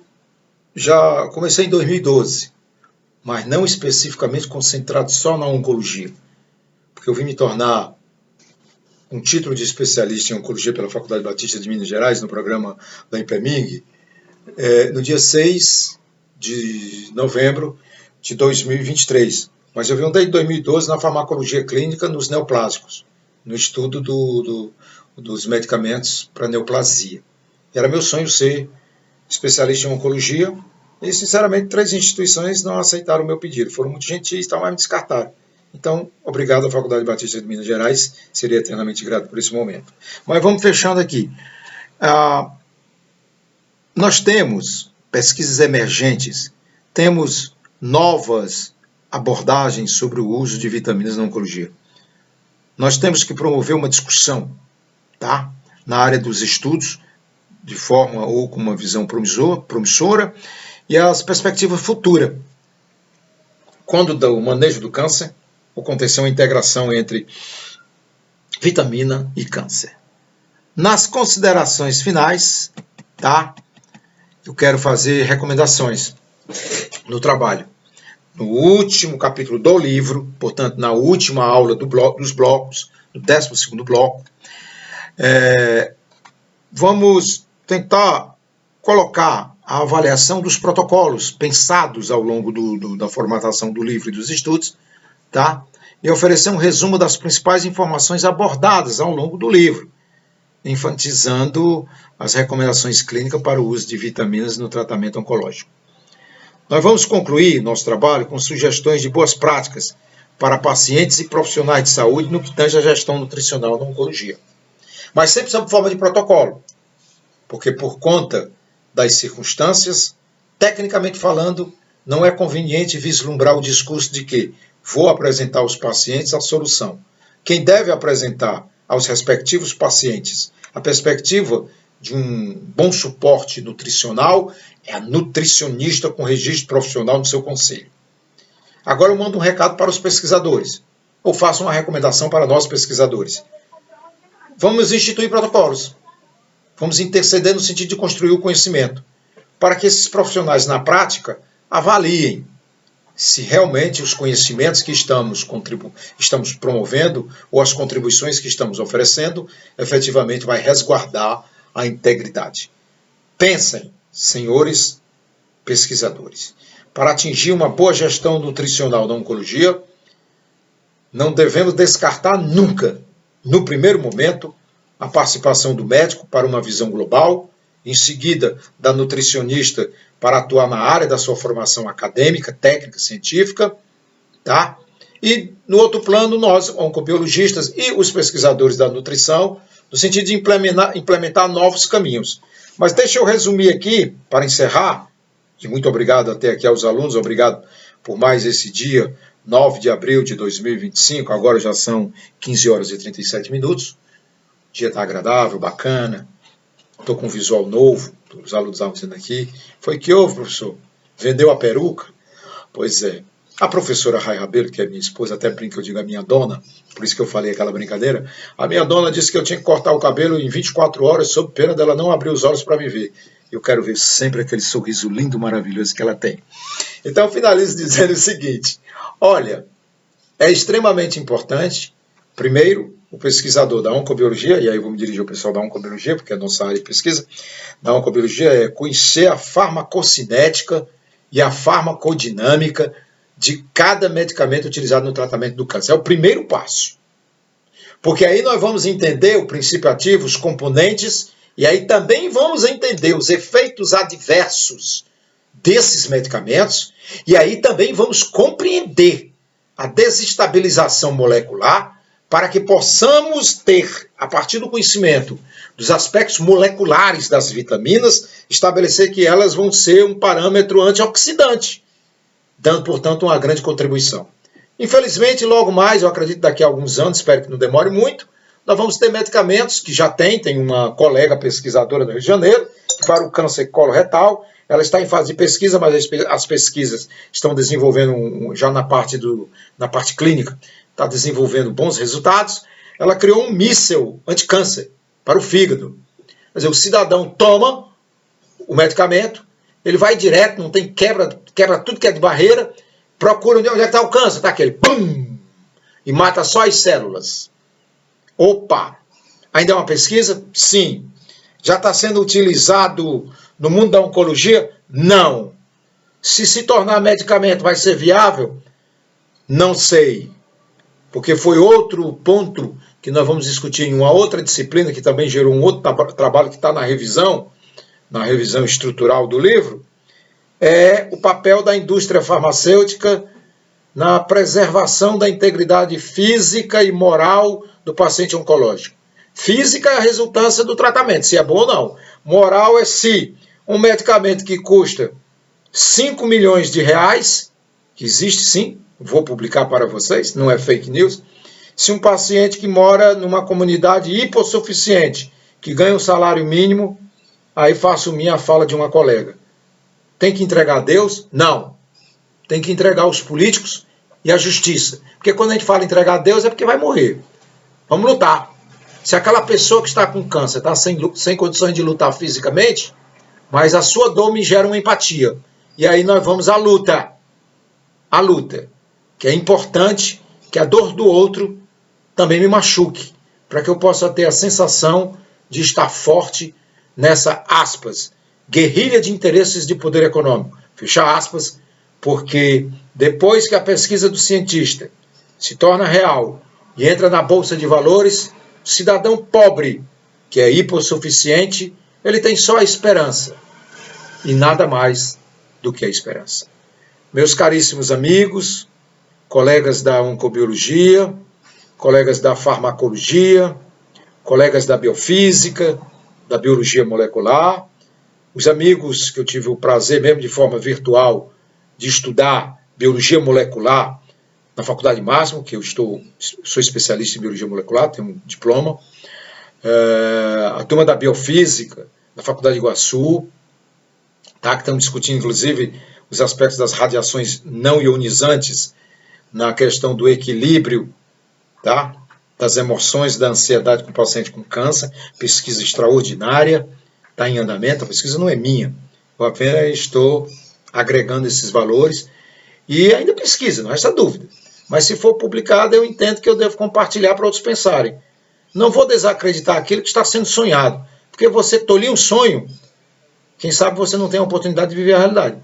S1: já comecei em 2012, mas não especificamente concentrado só na oncologia, porque eu vim me tornar um título de especialista em oncologia pela Faculdade Batista de Minas Gerais, no programa da IPEMIG, no dia 6 de novembro de 2023. Mas eu venho desde 2012 na farmacologia clínica nos neoplásicos, no estudo dos medicamentos para neoplasia. Era meu sonho ser especialista em oncologia e, sinceramente, 3 instituições não aceitaram o meu pedido. Foram muito gentis, mas me descartaram. Então, obrigado à Faculdade Batista de Minas Gerais, seria eternamente grato por esse momento. Mas vamos fechando aqui. Nós temos pesquisas emergentes, temos novas abordagens sobre o uso de vitaminas na oncologia. Nós temos que promover uma discussão, tá? Na área dos estudos, de forma ou com uma visão promissora, e as perspectivas futuras. Quando do manejo do câncer, acontecer uma integração entre vitamina e câncer. Nas considerações finais, tá? Eu quero fazer recomendações no trabalho. No último capítulo do livro, portanto, na última aula dos blocos, no 12º bloco, vamos tentar colocar a avaliação dos protocolos pensados ao longo da formatação do livro e dos estudos, tá? E oferecer um resumo das principais informações abordadas ao longo do livro, enfatizando as recomendações clínicas para o uso de vitaminas no tratamento oncológico. Nós vamos concluir nosso trabalho com sugestões de boas práticas para pacientes e profissionais de saúde no que tange a gestão nutricional na oncologia. Mas sempre sob forma de protocolo, porque por conta das circunstâncias, tecnicamente falando, não é conveniente vislumbrar o discurso de que vou apresentar aos pacientes a solução. Quem deve apresentar aos respectivos pacientes a perspectiva de um bom suporte nutricional é a nutricionista com registro profissional no seu conselho. Agora eu mando um recado para os pesquisadores, ou faço uma recomendação para nós pesquisadores. Vamos instituir protocolos. Vamos interceder no sentido de construir o conhecimento, para que esses profissionais na prática avaliem se realmente os conhecimentos que estamos promovendo ou as contribuições que estamos oferecendo efetivamente vai resguardar a integridade. Pensem, senhores pesquisadores, para atingir uma boa gestão nutricional da oncologia, não devemos descartar nunca, no primeiro momento, a participação do médico para uma visão global, em seguida da nutricionista para atuar na área da sua formação acadêmica, técnica, científica, tá? E no outro plano, nós, oncobiologistas e os pesquisadores da nutrição, no sentido de implementar novos caminhos. Mas deixa eu resumir aqui, para encerrar, e muito obrigado até aqui aos alunos, obrigado por mais esse dia, 9 de abril de 2025, agora já são 15 horas e 37 minutos, o dia está agradável, bacana, estou com um visual novo, os alunos estavam dizendo aqui, foi que houve, professor? Vendeu a peruca? Pois é. A professora Rai Rabelo, que é minha esposa, até brinca, eu digo a minha dona, por isso que eu falei aquela brincadeira, a minha dona disse que eu tinha que cortar o cabelo em 24 horas, sob pena dela não abrir os olhos para me ver. Eu quero ver sempre aquele sorriso lindo, maravilhoso que ela tem. Então, eu finalizo dizendo o seguinte, olha, é extremamente importante, primeiro, o pesquisador da oncobiologia, e aí eu vou me dirigir ao pessoal da oncobiologia, porque é a nossa área de pesquisa, da oncobiologia é conhecer a farmacocinética e a farmacodinâmica de cada medicamento utilizado no tratamento do câncer. É o primeiro passo. Porque aí nós vamos entender o princípio ativo, os componentes, e aí também vamos entender os efeitos adversos desses medicamentos, e aí também vamos compreender a desestabilização molecular para que possamos ter, a partir do conhecimento dos aspectos moleculares das vitaminas, estabelecer que elas vão ser um parâmetro antioxidante, dando, portanto, uma grande contribuição. Infelizmente, logo mais, eu acredito daqui a alguns anos, espero que não demore muito, nós vamos ter medicamentos que já tem uma colega pesquisadora do Rio de Janeiro, para o câncer coloretal, ela está em fase de pesquisa, mas as pesquisas estão desenvolvendo, já na parte clínica, está desenvolvendo bons resultados. Ela criou um míssil anticâncer para o fígado. Quer dizer, o cidadão toma o medicamento, ele vai direto, não tem quebra tudo que é de barreira, procura onde é que está o câncer, está aquele, pum, e mata só as células. Opa! Ainda é uma pesquisa? Sim. Já está sendo utilizado no mundo da oncologia? Não. Se tornar medicamento vai ser viável? Não sei. Porque foi outro ponto que nós vamos discutir em uma outra disciplina, que também gerou um outro trabalho que está na revisão estrutural do livro, é o papel da indústria farmacêutica na preservação da integridade física e moral do paciente oncológico. Física é a resultância do tratamento, se é bom ou não. Moral é se um medicamento que custa 5 milhões de reais, que existe sim, vou publicar para vocês, não é fake news, se um paciente que mora numa comunidade hipossuficiente, que ganha um salário mínimo, aí faço minha fala de uma colega. Tem que entregar a Deus? Não. Tem que entregar aos políticos e à justiça. Porque quando a gente fala entregar a Deus é porque vai morrer. Vamos lutar. Se aquela pessoa que está com câncer está sem condições de lutar fisicamente, mas a sua dor me gera uma empatia. E aí nós vamos à luta. A luta. Que é importante que a dor do outro também me machuque. Para que eu possa ter a sensação de estar forte nessa, aspas, guerrilha de interesses de poder econômico. Fecha aspas, porque depois que a pesquisa do cientista se torna real e entra na bolsa de valores, o cidadão pobre, que é hipossuficiente, ele tem só a esperança e nada mais do que a esperança. Meus caríssimos amigos, colegas da oncobiologia, colegas da farmacologia, colegas da biofísica, da biologia molecular, os amigos que eu tive o prazer, mesmo de forma virtual, de estudar biologia molecular na Faculdade Máximo, que eu sou especialista em biologia molecular, tenho um diploma, a turma da biofísica, da Faculdade de Iguaçu, tá, que estamos discutindo, inclusive, os aspectos das radiações não ionizantes na questão do equilíbrio, tá, das emoções, da ansiedade com o paciente com câncer, pesquisa extraordinária, está em andamento, a pesquisa não é minha, eu apenas estou agregando esses valores, e ainda pesquisa, não resta dúvida. Mas se for publicado, eu entendo que eu devo compartilhar para outros pensarem. Não vou desacreditar aquilo que está sendo sonhado, porque você tolir um sonho, quem sabe você não tem a oportunidade de viver a realidade.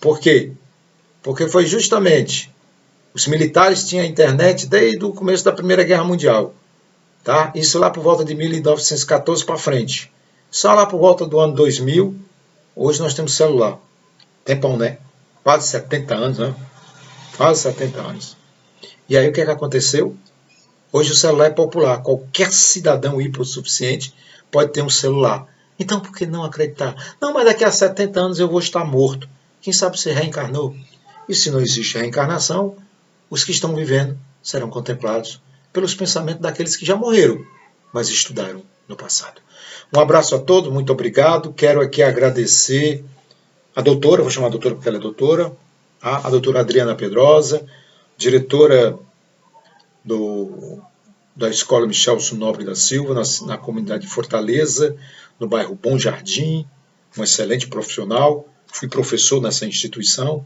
S1: Por quê? Porque foi justamente, os militares tinham a internet desde o começo da Primeira Guerra Mundial, tá? Isso lá por volta de 1914 para frente. Só lá por volta do ano 2000, hoje nós temos celular. Tempão, né? Quase 70 anos, né? Quase 70 anos. E aí o que é que aconteceu? Hoje o celular é popular. Qualquer cidadão hipossuficiente pode ter um celular. Então por que não acreditar? Não, mas daqui a 70 anos eu vou estar morto. Quem sabe você reencarnou? E se não existe reencarnação, os que estão vivendo serão contemplados pelos pensamentos daqueles que já morreram, mas estudaram no passado. Um abraço a todos, muito obrigado. Quero aqui agradecer a doutora, vou chamar a doutora porque ela é doutora, a doutora Adriana Pedrosa, diretora da Escola Michelson Nobre da Silva, na comunidade de Fortaleza, no bairro Bom Jardim, uma excelente profissional, fui professor nessa instituição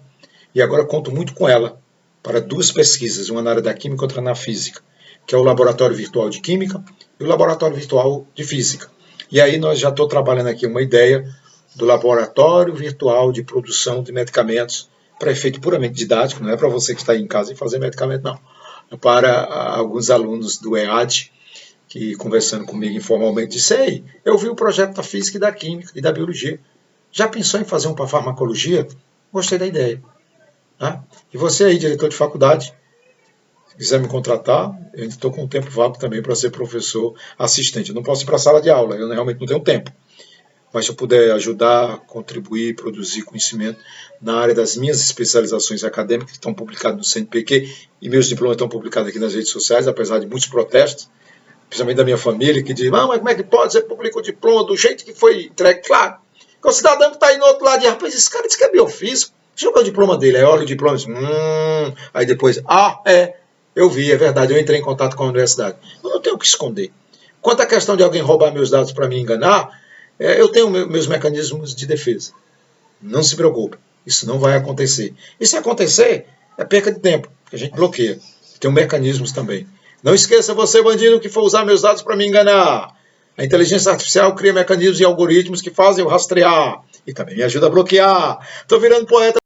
S1: e agora conto muito com ela para duas pesquisas, uma na área da química e outra na física, que é o Laboratório Virtual de Química e o Laboratório Virtual de Física. E aí nós já estou trabalhando aqui uma ideia do Laboratório Virtual de Produção de Medicamentos para efeito puramente didático, não é para você que está aí em casa e fazer medicamento, não. É para alguns alunos do EAD, que conversando comigo informalmente disse, ei, eu vi o projeto da Física e da Química e da Biologia. Já pensou em fazer um para Farmacologia? Gostei da ideia. Tá? E você aí, diretor de faculdade, se quiser me contratar, eu ainda estou com um tempo vago também para ser professor assistente. Eu não posso ir para a sala de aula, eu realmente não tenho tempo. Mas se eu puder ajudar, contribuir, produzir conhecimento na área das minhas especializações acadêmicas, que estão publicadas no CNPq, e meus diplomas estão publicados aqui nas redes sociais, apesar de muitos protestos, principalmente da minha família, que diz, mas como é que pode? Você publica o diploma do jeito que foi entregue? Claro, O cidadão que está aí no outro lado diz, rapaz, esse cara disse que é biofísico. Deixa eu ver o diploma dele. Aí olha o diploma e diz, aí depois, eu vi, é verdade, eu entrei em contato com a universidade. Eu não tenho o que esconder. Quanto à questão de alguém roubar meus dados para me enganar, eu tenho meus mecanismos de defesa. Não se preocupe, isso não vai acontecer. E se acontecer, é perca de tempo, que a gente bloqueia. Tem mecanismos também. Não esqueça, você, bandido, que for usar meus dados para me enganar. A inteligência artificial cria mecanismos e algoritmos que fazem eu rastrear. E também me ajuda a bloquear. Estou virando poeta.